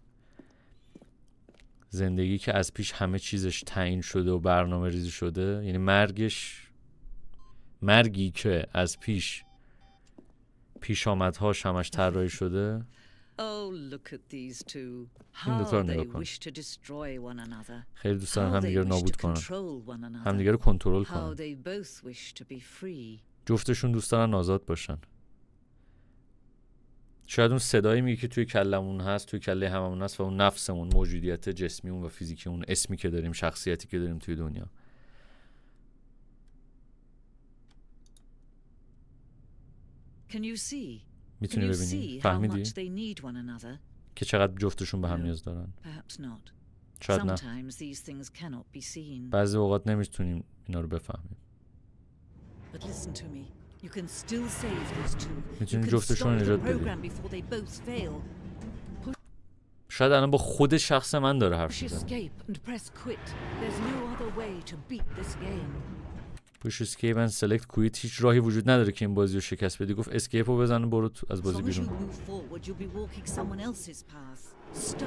زندگی که از پیش همه چیزش تعیین شده و برنامه ریزی شده، یعنی مرگی که از پیش آمدهاش همش طراحی شده. Oh, look at these two. این دوتا How رو نگاه they کن. wish to destroy one another. خیلی دوست دارن How همدیگه they رو wish نابود to کنن. control one another. همدیگه رو کنترل How کنن. they both wish to be free. جفتشون دوست دارن آزاد باشن. شاید اون صدایی میگه که توی کلمون هست، توی کله هممون هست و اون نفسمون، موجودیت جسمیمون و فیزیکیمون، اسمی که داریم، شخصیتی که داریم توی دنیا. Can you see? میتونی ببینی؟ فهمیدی؟ که چقدر جفتشون به هم نیاز دارن. Perhaps not. شاید نه. Sometimes these things cannot be seen. بعضی اوقات نمیتونیم اینا رو بفهمیم. But listen to me. You can still save these two. میتونی You can جفتشون stop the نجات بدی. program before they both fail. شاید الان با خود شخص من داره حرف Push میزنه. escape and press quit. There's no other way to beat this game. پوش اسکیپ اند سلکت کویت. هیچ راهی وجود نداره که این بازی رو شکست بدی. گفت اسکیپ رو بزن و برو از بازی بیرون.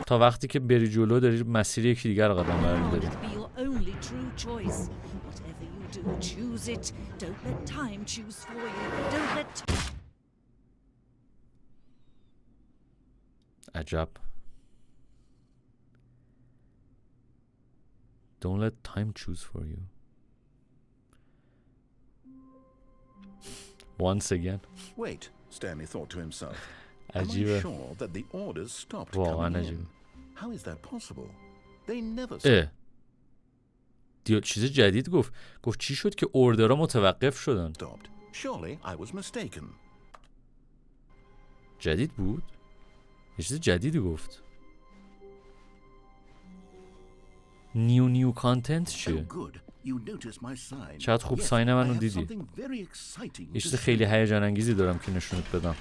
تا وقتی که بری جلو داری مسیر یکی دیگر رو قدم برمی‌داری. عجب. Don't let time choose for you. Once again. Wait, Stanley thought to himself. Am I عجیبه. sure that the orders stopped واقعا coming عجیبه. in? How is that possible? They never چیز جدید گفت چی شد که اوردرها متوقف شدن؟ stopped. Surely I was mistaken. جدید بود؟ یه چیز جدیدی گفت. نیو کانتنت Oh, چیه؟ good. You noticed my sign. چقدر خوب Yes, ساین I منو have دیدی. something very exciting یه to چیز say. خیلی هیجان انگیزی دارم که نشونت بدم.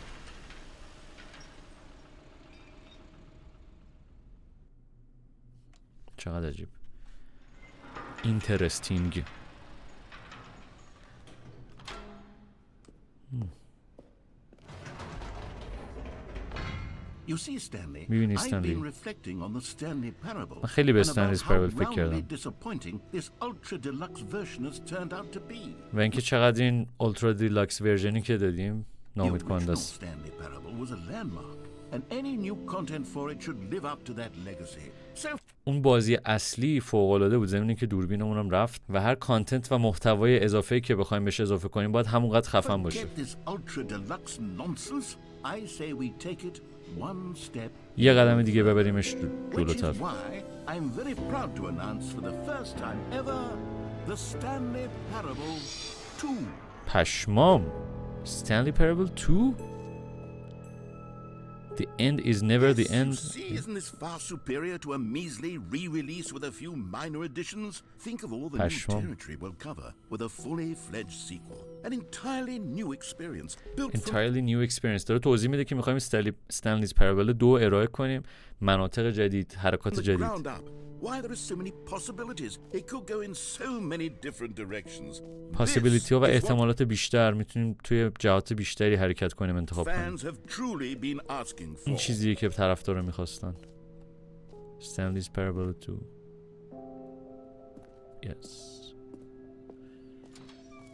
چقدر عجیب. اینترستینگ. You see, Stanley, می‌بینی I've استنلی. been reflecting on the Stanley Parable. من خیلی به and about استنلی how پرابل فکر roundly کردم. disappointing this ultra deluxe version has turned out to be. و اینکه چقدر این اولترا دیلاکس ورژنی که دادیم The نامید original کننده است. Stanley Parable was a landmark, and any new content for it should live up to that legacy. So اون بازی اصلی فوق‌العاده بود، زمینی که دوربینمون هم رفت و هر کانتنت و محتوای اضافه‌ای که بخوایم بهش اضافه کنیم باید همونقدر خفن باشه. forget this ultra deluxe nonsense. I say we take it one step. یه قدم دیگه ببریمش Which is جلوتر. why I'm very proud to announce for the first time ever the Stanley Parable 2. پشمام. Stanley Parable 2؟ The end is never the You end. see, isn't this far superior to a measly re-release with a few minor additions? Think of all the new پشمام. territory we'll cover with a fully fledged sequel. An entirely new experience built from Entirely new experience. داره توضیح میده که میخوایم استنلیز پرابل 2 ارائه کنیم، مناطق جدید، حرکات the جدید. ground up. Why there are so many possibilities. It could go in so many different directions. پاسیبیلیتی ها و This is what احتمالات بیشتر، میتونیم توی جهات بیشتری حرکت کنیم، انتخاب کنیم. fans have truly been asking این for. چیزیه که طرفدارا میخواستن. Stanley's Parable 2. Yes.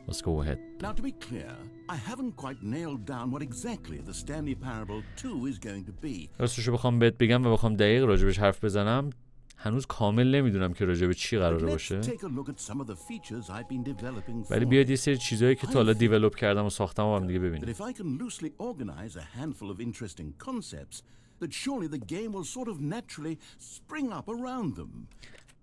Let's go ahead. Now, to be clear, I haven't quite nailed down what exactly the Stanley Parable 2 is going to be. راستشو بخوام بهت بگم و بخوام دقیق راجبش حرف بزنم، هنوز کامل نمیدونم که راجب چی قراره Let's باشه. take a look at some of the features I've been developing ولی for بیاید it. یه سری چیزایی که تا حالا دیولپ کردم و ساختم و هم دیگه That ببینیم. if I can loosely organize a handful of interesting concepts, that surely the game will sort of naturally spring up around them.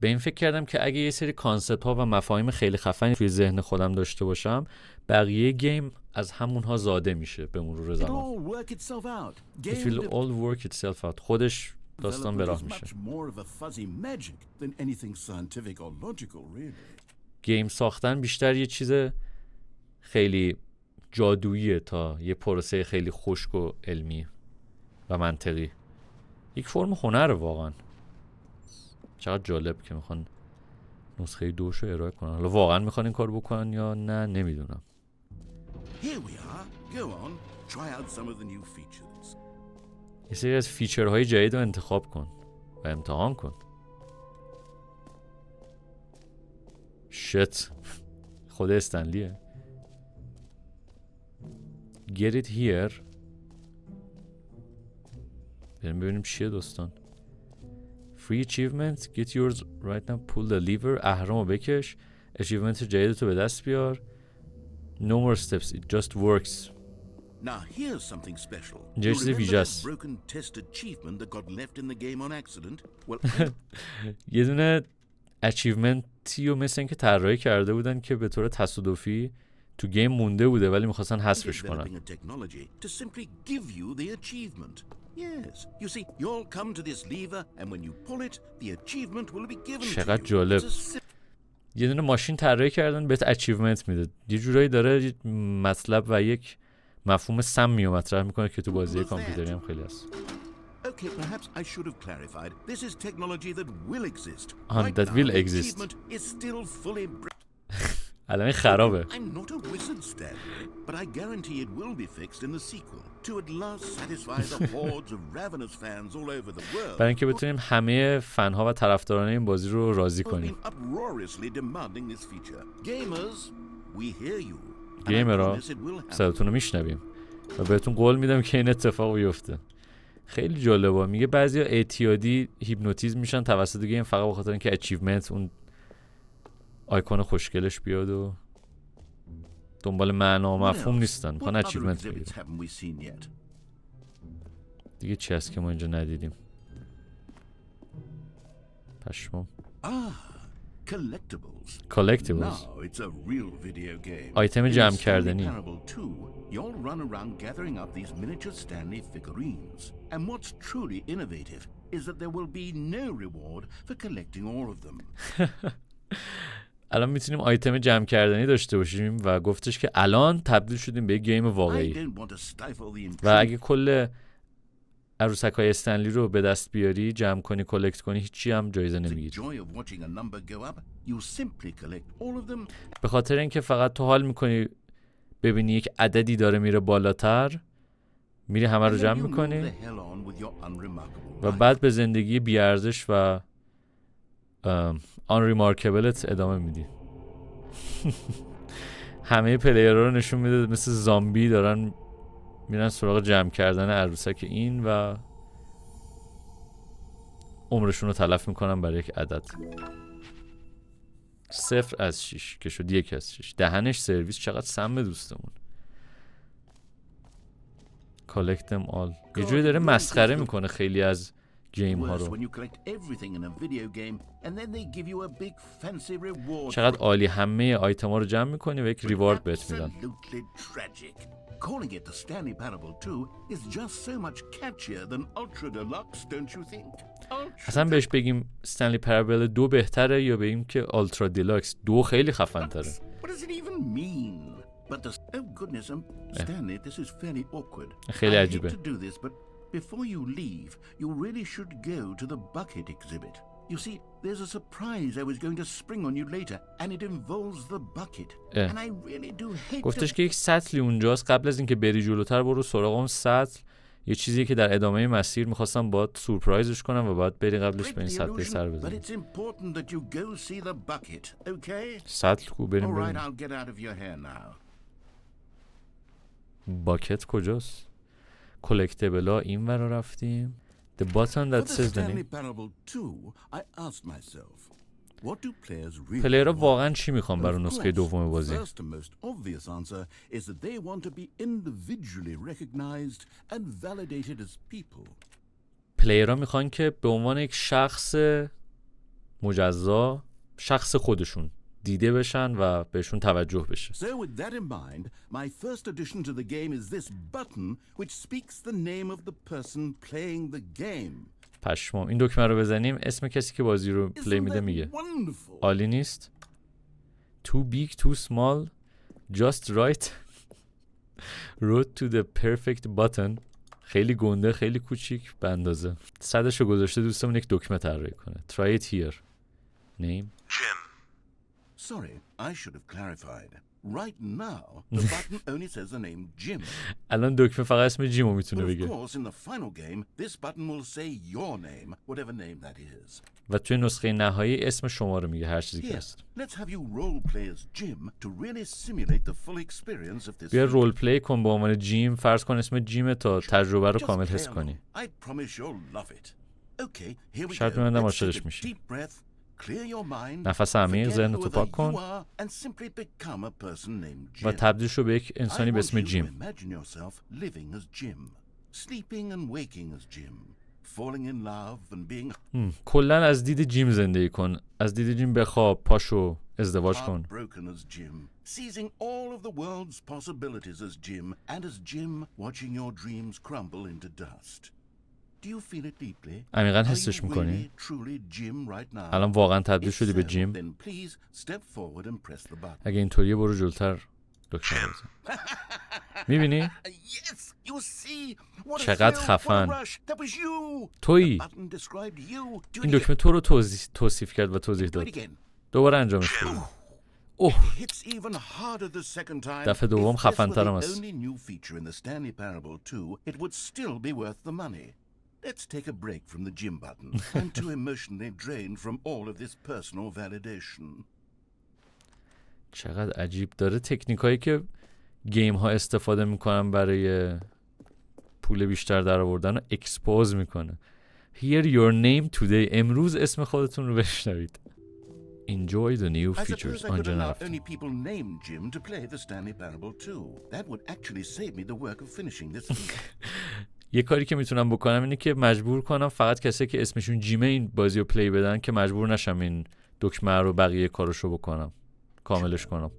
به این فکر کردم که اگه یه سری کانسپت ها و مفاهیم خیلی خفنی توی ذهن خودم داشته باشم، بقیه گیم از همونها زاده میشه به مرور It'll زمان. all work itself out. It will all work itself out. خودش داستان به راه Development is میشه. much more of a fuzzy magic than anything scientific or logical, really. گیم ساختن بیشتر یه چیز خیلی جادوییه تا یه پروسه خیلی خشک و علمی و منطقی. یک فرم هنره واقعا. چقدر جالب که میخوان نسخه 2 رو ارائه کنن. حالا واقعا میخوان این کار بکنن یا نه نمیدونم. Here we are. Go on. Try out some of the new features. یه سری از فیچرهای جدید رو انتخاب کن و امتحان کن. شت. خود استنلیه. Get it here. بریم ببینیم چیه داستان. Free achievement. Get yours right now. Pull the lever. اهرامو بکش. achievement جدیدتو به دست بیار. No more steps. It just works. Now here's something special. اینجا You چیز remember ویژه‌ست. that broken test achievement that got left in the game on accident? Well, یه دونه اچیومنتی رو مثل اینکه طراحی کرده بودن که به طور تصادفی تو گیم مونده بوده ولی میخواستن حذفش کنن. developing a technology to simply give you the achievement. Yes. You see, you'll come to this lever and when you pull it, the achievement will be given to چقدر you. جالب. It's a یه دونه ماشین طراحی کردن بهت اچیومنت میده. یه جورایی داره مطلب و یک مفهوم سمی رو مطرح میکنه که تو بازی کامپیوتری هم خیلی هست. Okay, perhaps I should have clarified. This is technology that will exist. That now, will the exist. achievement is still fully الان این خرابه. I'm not a wizard, Stanley, but I guarantee it will be fixed in the sequel to at last satisfy the hordes of ravenous fans all over the world. برای اینکه بتونیم همه فنها و طرفداران این بازی رو راضی who have کنیم. been uproariously demanding this feature. Gamers, we hear you. And I گیمرها promise it will happen. صداتون رو میشنویم و بهتون قول میدم که این اتفاق بیفته. خیلی جالبه. میگه بعضیا اعتیادی هیپنوتیزم میشن توسط گیم فقط به خاطر اینکه اچیومنت اون آیکون خوشگلش بیاد و دنبال معنا و What مفهوم else? نیستن. میخوان What other اچیومنت exhibits بگیرن. haven't we seen yet? دیگه چی هست که ما اینجا ندیدیم؟ پشمام. Collectibles. Collectibles. Now it's a real video game. آیتم In جمع Stanley کردنی. Parable 2, you'll run around gathering up these miniature Stanley figurines. And what's truly innovative is that there will be no reward for collecting all of them. الان میتونیم آیتم جمع کردنی داشته باشیم و گفتش که الان تبدیل شدیم به یک گیم I واقعی don't want to stifle the و اگه intrigue. کل عروسک‌های استنلی رو به دست بیاری، جمع کنی، کلکت کنی، هیچی هم جایزه The نمیگیری. joy of watching a number go up, you simply collect all of them. به خاطر اینکه فقط تو حال میکنی ببینی یک عددی داره میره بالاتر، میری همه رو and then جمع you move میکنی the hell on with your unremarkable و life. بعد به زندگی بیارزش و unremarkableت ادامه میدی. همه پلیرها رو نشون میده مثل زامبی دارن میرن سراغ جمع کردن عروسک این و عمرشون رو تلف میکنن برای یک عدد. 0 از 6 که شد 1 از 6. دهنش سرویس. چقدر سم دوستمون. collect them all. یه جوری داره مسخره میکنه خیلی از گیم ها Worse رو. when you collect everything in a video game and then they give you a big fancy reward. چقدر عالی، همه آیتما رو جمع میکنی و یک ریوارد بهت میدن. Absolutely tragic. Calling it the Stanley Parable 2 is just so much catchier than Ultra Deluxe, don't you think? اصلا بهش بگیم استنلی پرابل 2 بهتره یا بگیم که آلترا دیلاکس 2 خیلی خفن تره؟ What does it even mean? But the oh goodness, Stanley, this is fairly awkward. خیلی I hate عجیبه. to do this, but before you leave, you really should go to the bucket exhibit. You see, there's a surprise I was going to spring on you later, and it involves the bucket. And I really do hate گفتش to... که یک سطلی اونجاست، قبل از اینکه بری جلوتر برو سراغ اون سطل، یه چیزی که در ادامه مسیر میخواستم باید سورپرایزش کنم و باید بری قبلش به این سطل سر But بزنی. it's important that you go see the bucket, okay? سطل کو بریم All right, ببینیم. I'll get out of your hair now. باکت کجاست؟ کلکتبلا این ور رفتیم. The button that For the says the Stanley name. Parable 2, I asked myself, what do players really پلیرها want? واقعا چی میخوان برای Of نسخه course, دوم بازی؟ the first and most obvious answer is that they want to be individually recognized and validated as people. پلیرها میخوان که به عنوان یک شخص مجزا، شخص خودشون دیده بشن و بهشون توجه بشه. So with that in mind, my first addition to the game is this button which speaks the name of the person playing the game. پشمام، این دکمه رو بزنیم اسم کسی که بازی رو پلی Isn't میده that میگه. wonderful? عالی نیست؟ Too big, too small, just right. Road to the perfect button. خیلی گنده، خیلی کوچیک به اندازه. صدش رو گذاشته دوستمون یک دکمه طراحی کنه. Try it here. Name. Sorry, I should have clarified. Right now, the button only says the name Jim. الان دکمه فقط اسم جیمو میتونه But of بگه. course, in the final game, this button will say your name, whatever name that is. و توی نسخه نهایی اسم شما رو میگه، هر چیزی که Here, هست. let's have you role play as Jim to really simulate the full experience of this. بیا feat. رول پلی کن به عنوان جیم، فرض کن اسم جیم تا تجربه رو Just کامل play حس along. کنی. I promise you'll love it. Okay, here we شاید go. ببندم Let's عاشقش take a میشی. deep breath, clear your mind, نفس عمیق، forget ذهنتو whoever پاک کن you are, and simply become a person named و Jim. تبدیل شو به یک I انسانی به want اسم you to جیم. imagine yourself living as Jim, sleeping and waking as Jim, falling in love and being کلا از دید جیم زندگی کن، از دید جیم بخواب، پاشو، ازدواج کن. heartbroken as Jim, seizing all of the world's possibilities as Jim, and as Jim watching your dreams crumble into dust. Do you feel it deeply? عمیقا Are حسش you میکنی؟ really, truly Jim right now? الان واقعا تبدیل If شدی به so, جیم؟ then please step forward and press the button. اگه اینطوریه برو جلوتر دکمه بزن. میبینی؟ Yes, you see. What a چقدر thrill, خفن. what a rush. That was you. تویی. The button described you. Do it این again. دکمه تو رو توصیف کرد و توضیح Do it داد. again. دوباره انجامش بده. اوه، Hits even harder the second time. دفعه دوم If this were خفن‌ترم the است. only new feature in the Stanley Parable 2, it would still be worth the money. Let's take a break from the gym button. I'm too emotionally drained from all of this personal validation. چقدر عجیب، داره تکنیکایی که گیم ها استفاده میکنن برای پول بیشتر در آوردن رو اکسپوز میکنه. Hear your name today. امروز اسم خودتون رو بشنوید. Enjoy the new I features. suppose I could آنجا allow نرفتم. only people named Jim to play the Stanley Parable 2. That would actually save me the work of finishing this feat. یه کاری که میتونم بکنم اینه که مجبور کنم فقط کسی که اسمشون جیمه این بازی رو پلی بدن که مجبور نشم این دکمه رو بقیه کارشو بکنم، کاملش کنم.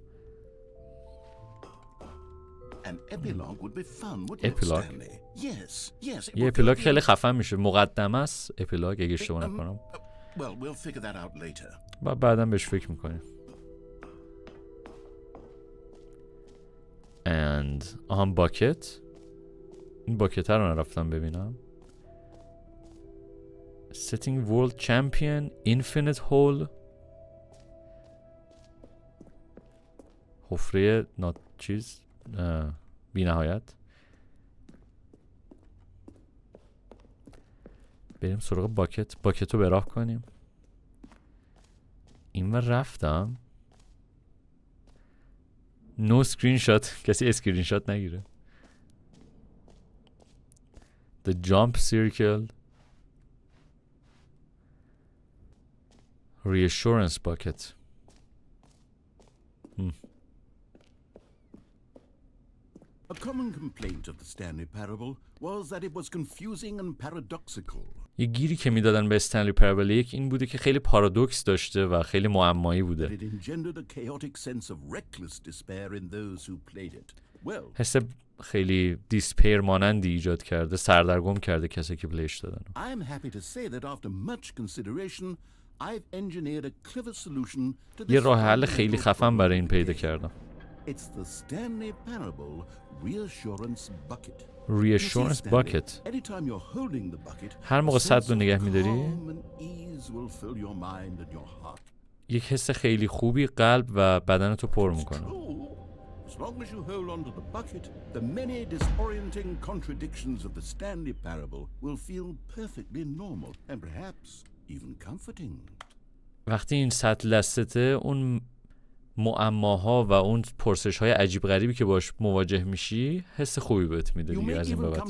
An epilogue would be fun, wouldn't it, Epilogue? Stanley? Yes, yes. it یه would اپیلاگ be- خیلی خفن میشه، مقدمه است اپیلاگ اگه اشتباه نکنم. Well, we'll figure that out later. و بعدم بهش فکر میکنیم. and باکت، این باکت رو نرفتم ببینم. setting world champion infinite hole، حفره بی نهایت. بریم سراغ باکت رو براه کنیم. این رفتم. نو اسکرین شات، کسی اسکرین شات نگیره. The jump circle. reassurance bucket. A common complaint of the Stanley Parable was that it was confusing and paradoxical. یه گیری که میدادن به استنلی پرابل یک این بوده که خیلی پارادوکس داشته و خیلی معمایی بوده. حس خیلی دیسپیر مانندی ایجاد کرده، سردرگم کرده کسی که پلیش دادن. یه راه حل خیلی خفن برای این پیدا کردم. It's the Stanley Parable reassurance bucket. reassurance bucket. Anytime you're holding the bucket, هر موقع سطل رو نگه می‌داری یک حس خیلی خوبی قلب و بدنتو پر میکنه. As long as you hold on to the bucket, the many disorienting contradictions of the Stanley Parable will feel perfectly normal and perhaps even comforting. وقتی این سطل دستته اون معماها و اون پرسش‌های عجیب غریبی که باش مواجه میشی حس خوبی بهت میده دیگه از این به بعد.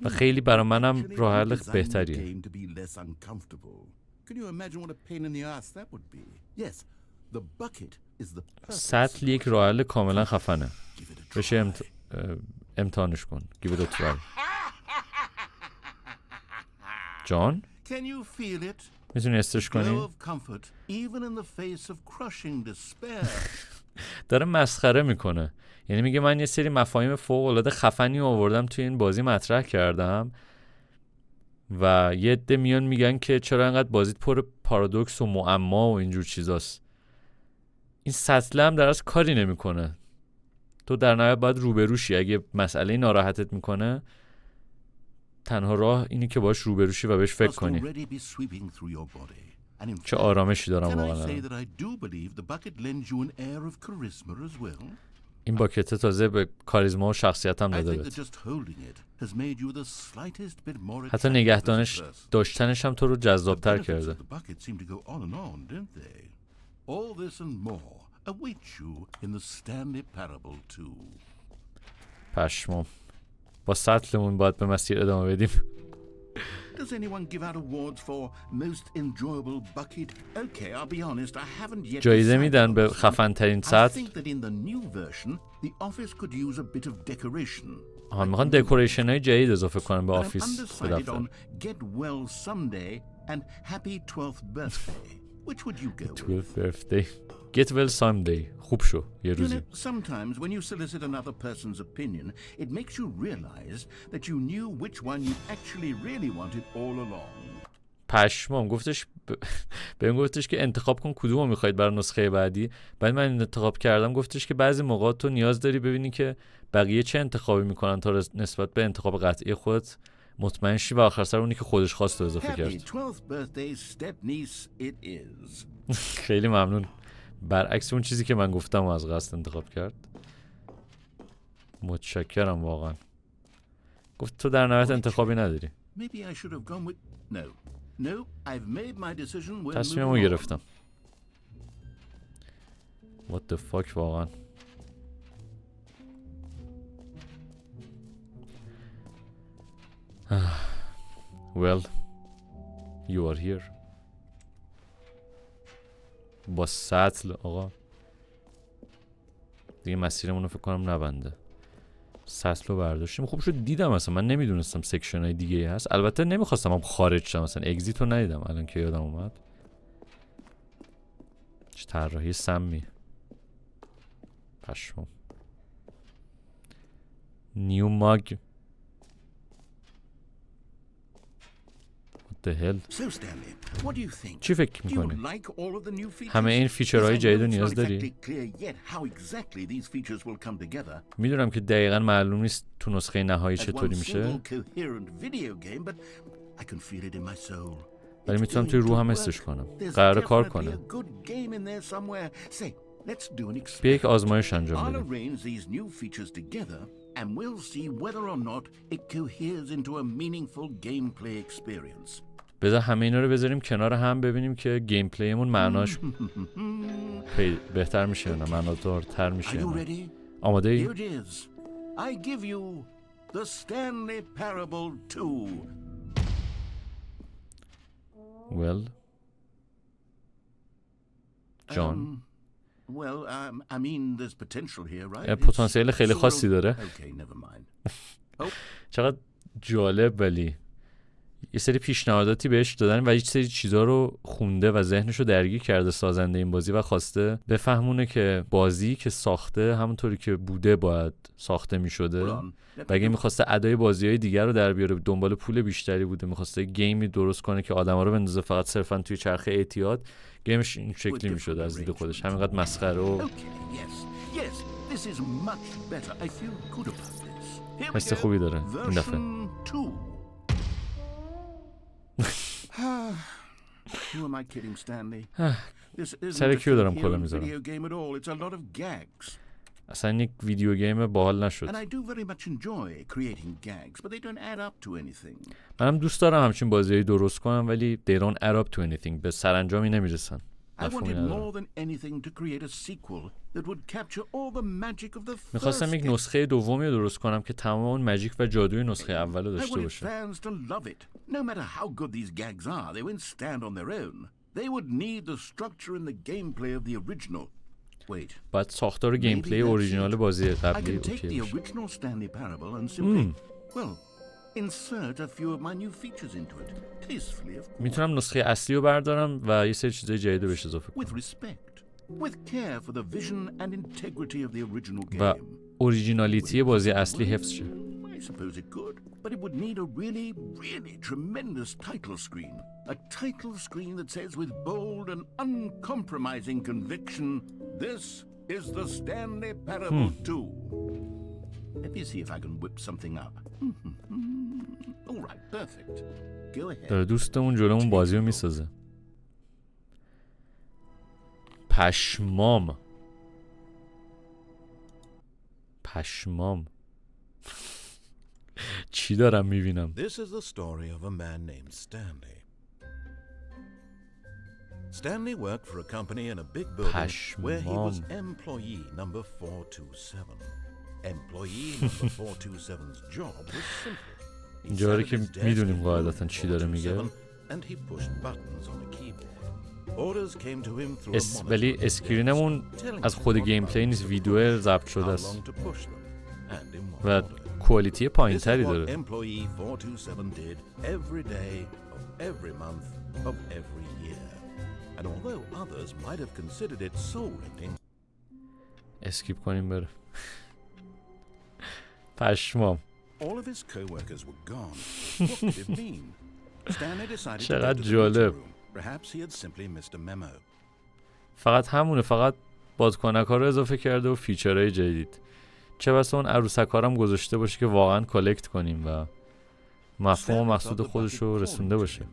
و خیلی برای منم راه حل بهتریه. سطل یک راه حل کاملا خفنه. بشه امتحانش کن. Give it a try. جان؟ میتونی استش کنی؟ داره مسخره میکنه. یعنی میگه من یه سری مفاهیم فوق العاده خفنی آوردم توی این بازی مطرح کردم و یه عده میان میگن که چرا انقدر بازیت پر پارادوکس و معما و اینجور چیزاست. این سطل هم در اصل کاری نمیکنه. تو در نهایت باید روبروشی. اگه مسئله ناراحتت میکنه تنها راه اینی که باش روبروشی و بهش فکر کنی. چه آرامشی دارم واقعا. این باکت تازه به کاریزما و شخصیت هم داده بهت. حتی نگهدانش داشتنش هم تو رو جذابتر کرده. پشمام. با سطلمون باید به مسیر ادامه بدیم. Does anyone give out awards for most enjoyable bucket? Okay, I'll be honest, I haven't yet. جایزه میدن به خفن ترین سطل. I think that in the new version, the office could use a bit of decoration. میخوان دکوریشن های جدید اضافه کنن به آفیس به دفتر. Get well someday and happy 12th birthday. Which would you go with? 12th birthday. Get well someday. خوب شو یه روزی. Sometimes when you solicit another person's opinion, it makes you realize that you knew which one you actually really wanted all along. پشمام. بهم گفتش که انتخاب کن کدومو میخواید برای نسخه بعدی. بعد من انتخاب کردم. گفتش که بعضی موقع تو نیاز داری ببینی که بقیه چه انتخابی میکنن تا نسبت به انتخاب قطعی خودت مطمئن شی و آخر سر اونی که خودش خواست رو اضافه کرد. خیلی ممنون. برعکس اون چیزی که من گفتم و از قصد انتخاب کرد. متشکرم واقعا. گفت تو در نهایت انتخابی نداری. تصمیممو گرفتم. What the fuck واقعا. Well, you are here. با سطل آقا دیگه مسیرمون رو فکر کنم نبنده. سطل رو برداشتیم. خوب شد دیدم اصلا من نمیدونستم سکشن های دیگه هست. البته نمیخواستم هم خارج شم اصلا اگزیت رو ندیدم الان که یادم اومد. چه طراحی سمی. پشمام. نیو ماگ. What the hell؟ چی فکر میکنی؟ همه این فیچرهای جدید رو نیاز داری؟ میدونم که دقیقا معلوم نیست تو نسخه نهایی چطوری میشه ولی میتونم توی روح هم حسش کنم. قراره کار کنه. بیا یک آزمایش انجام بدیم. And we'll see whether or not it coheres into a meaningful gameplay experience. بذار همه اینا رو بذاریم کنار هم ببینیم که گیم پلیمون معناش بهتر میشه نه معنادارتر میشه. آماده ای؟ Here it is. I give you the Stanley Parable 2. Well. John. Well, I mean, there's potential here, right? پتانسیل خیلی خاصی داره. Okay, never mind. چقدر جالب. ولی یه سری پیشنهاداتی بهش دادن و یه سری چیزا رو خونده و ذهنش رو درگیر کرده سازنده این بازی و خواسته بفهمونه که بازی که ساخته همونطوری که بوده باید ساخته می شده و اگه میخواسته ادای بازی‌های دیگر رو در بیاره دنبال پول بیشتری بوده میخواسته گیمی درست کنه که آدما رو بندازه فقط صرفا توی چرخه اعتیاد گیمش این شکلی میشده از دید خودش همینقدر مسخره و حس خوبی داره این دفعه. Who am I kidding, Stanley? سر کیو دارم کلا میذارم. اصلا یک ویدیو گیم باحال نشد. منم دوست دارم همچین بازیایی درست کنم ولی they don't add up to anything. به سرانجامی نمیرسن. میخواستم یک نسخه دومی رو درست کنم که تمام اون ماجیک و جادوی نسخه اول رو داشته باشه. باید ساختار گیم پلی اوریجینال بازی قبلی اوکی میتونم نسخه اصلی رو بردارم و یه سری چیزای جدید رو بهش اضافه کنم و اوریجینالیتی بازی اصلی حفظ شه. But it would need a really tremendous title screen. A title screen that says with bold and uncompromising conviction, this is the Stanley Parable 2. Let me see if I can whip something up. All right, perfect. Go ahead. داره دوستمون جلومون بازی رو میسازه. پشمام. چی دارم میبینم؟ This is the story of a man named Stanley. Stanley worked for a company in a big building where he was employee number 427. Employee number 427's job was simple. اینجوری که میدونیم قاعدتا چی داره میگه. And he pushed buttons on a keyboard. Orders came to him through a monitor. ولی اسکرینمون از خود گیم پلی نیست ویدیو ضبط شده است. و کوالیتی پایین تری داره. اسکیپ کنیم بره. پشمام. چقدر جالب. فقط همونه، فقط بازکنک‌ها رو اضافه کرده و فیچرهای جدید. چه بسا اون عروسکارم گذاشته باشه که واقعا کالکت کنیم و مفهوم و مقصود خودش رو رسونده باشه.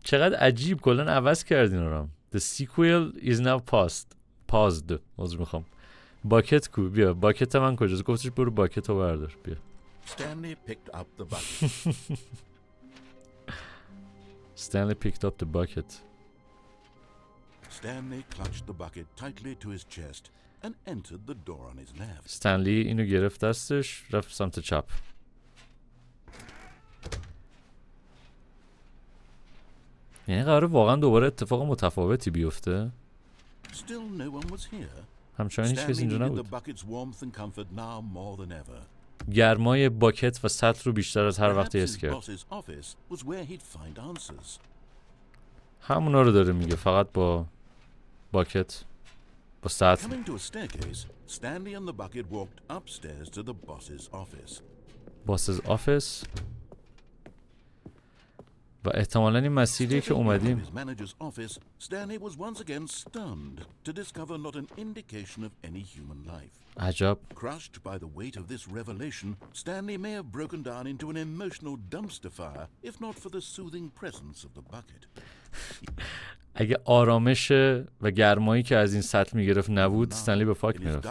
چقدر عجیب کلن عوض کردین رو. The sequel is now paused. عذر میخوام. باکت کو بیا. باکت من کجاست؟ گفتش برو باکت رو بردار بیا. Stanley picked up the bucket. Stanley picked up the bucket. Stanley clutched the bucket tightly to his chest and entered the door on his left. استنلی اینو گرفت دستش رفت سمت چپ. یعنی قراره واقعا دوباره اتفاق متفاوتی بیفته؟ Still no one was here. همچنان هیچ کسی اینجا نبود. گرمای باکت و سطل رو بیشتر از هر وقتی حس کرد. همونا رو داره میگه، فقط با باکت با سطل. باسز آفیس و احتمالاً این مسیریه که اومدیم. عجب. Crushed by the weight of this revelation, Stanley may have broken down into an emotional dumpster fire if not for the soothing presence of the bucket. اگه آرامش و گرمایی که از این سطل میگرفت نبود استنلی به فاک میرفت.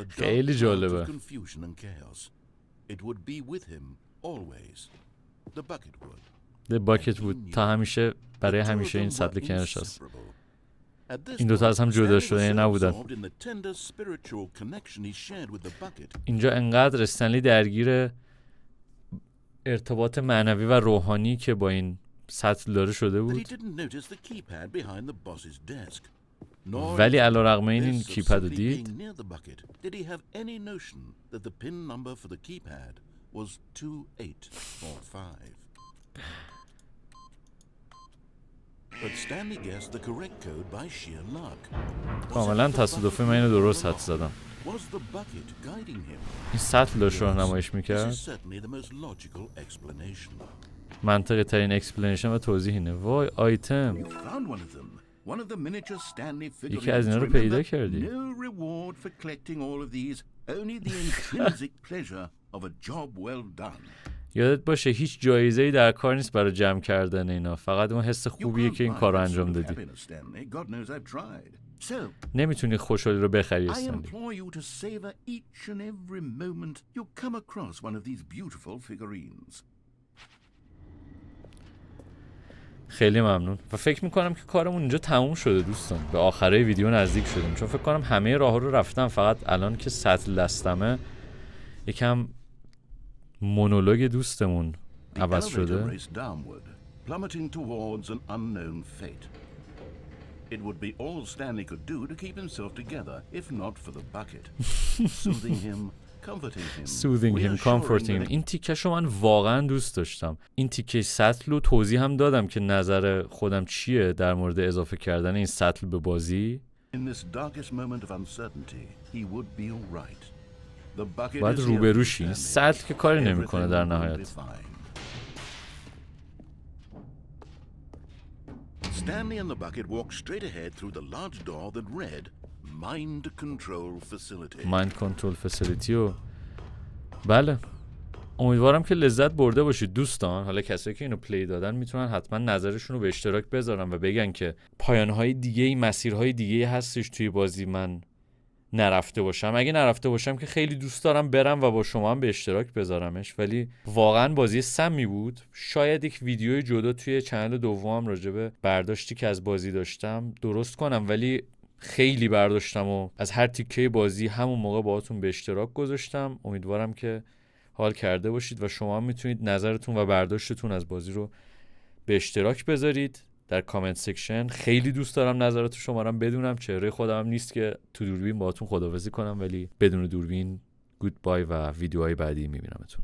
خیلی جالبه. The bucket would تا همیشه برای همیشه این سطل کنارش هست. این دوتا از هم جدا شده نبودن. اینجا انقدر استنلی درگیر ارتباط معنوی و روحانی که با این سطل داره شده But he بود. didn't notice the keypad behind the boss's desk. Nor ولی as علیرغم این this of کیپد رو simply دید. being near the bucket, did he have any notion that the pin number for the keypad was 2845. But Stanley guessed the correct code by sheer luck. کاملا تصادفی من اینو درست حد زدم. Was the bucket guiding him? این سطل داشت راهنماییش This میکرد. is certainly the most logical explanation. منطقی ترین اکسپلینیشن و توضیح اینه. وای آیتم. You found one of them. One of the miniature Stanley figurines. یکی از اینا رو پیدا کردی. No reward for collecting all of these. Only the intrinsic pleasure of a job well done. یادت باشه هیچ جایزه‌ای در کار نیست برای جمع کردن اینا. فقط اون حس You خوبیه can't که این buy کار رو that انجام sort of دادی. happiness, Stanley. God knows I've tried. So, نمیتونی خوشحالی رو بخری I استنلی. implore you to savor each and every moment you come across one of these beautiful figurines. خیلی ممنون و فکر میکنم که کارمون اینجا تموم شده دوستان. به آخره ویدیو نزدیک شدیم چون فکر کنم همه راه رو رفتم. فقط الان که سطل دستمه یکم مونولوگ دوستمون The عوض elevator شده. raced downward, plummeting towards an unknown fate. It would be all Stanley could do to keep himself together, if not for the bucket. Soothing him, comforting him, Soothing him, comforting him. این تیکش رو من واقعا دوست داشتم. این تیکه سطل رو توضیح هم دادم که نظر خودم چیه در مورد اضافه کردن این سطل به بازی. In this darkest moment of uncertainty, he would be all right. The bucket باید is here روبروشی. for این Stanley. سطل که کاری نمیکنه در Everything will be نهایت. fine. Stanley and the bucket walked straight ahead through the large door that read Mind Control Facility. مایند کنترل فسیلیتی و بله امیدوارم که لذت برده باشید دوستان. حالا کسایی که اینو پلی دادن میتونن حتما نظرشون رو به اشتراک بذارن و بگن که پایانهای دیگه مسیرهای دیگه هستش توی بازی من نرفته باشم. اگه نرفته باشم که خیلی دوست دارم برم و با شما هم به اشتراک بذارمش. ولی واقعا بازی سمی بود. شاید یک ویدیوی جدا توی چنل دومم راجبه برداشتی که از بازی داشتم درست کنم، ولی خیلی برداشتم و از هر تیکه بازی همون موقع باهاتون به اشتراک گذاشتم. امیدوارم که حال کرده باشید و شما میتونید نظرتون و برداشتتون از بازی رو به اشتراک بذارید در کامنت سکشن. خیلی دوست دارم نظرات شما رو بدونم. چهره خودم هم نیست که تو دوربین باهاتون خداحافظی کنم، ولی بدون دوربین گود بای و ویدیوهای بعدی میبینمتون.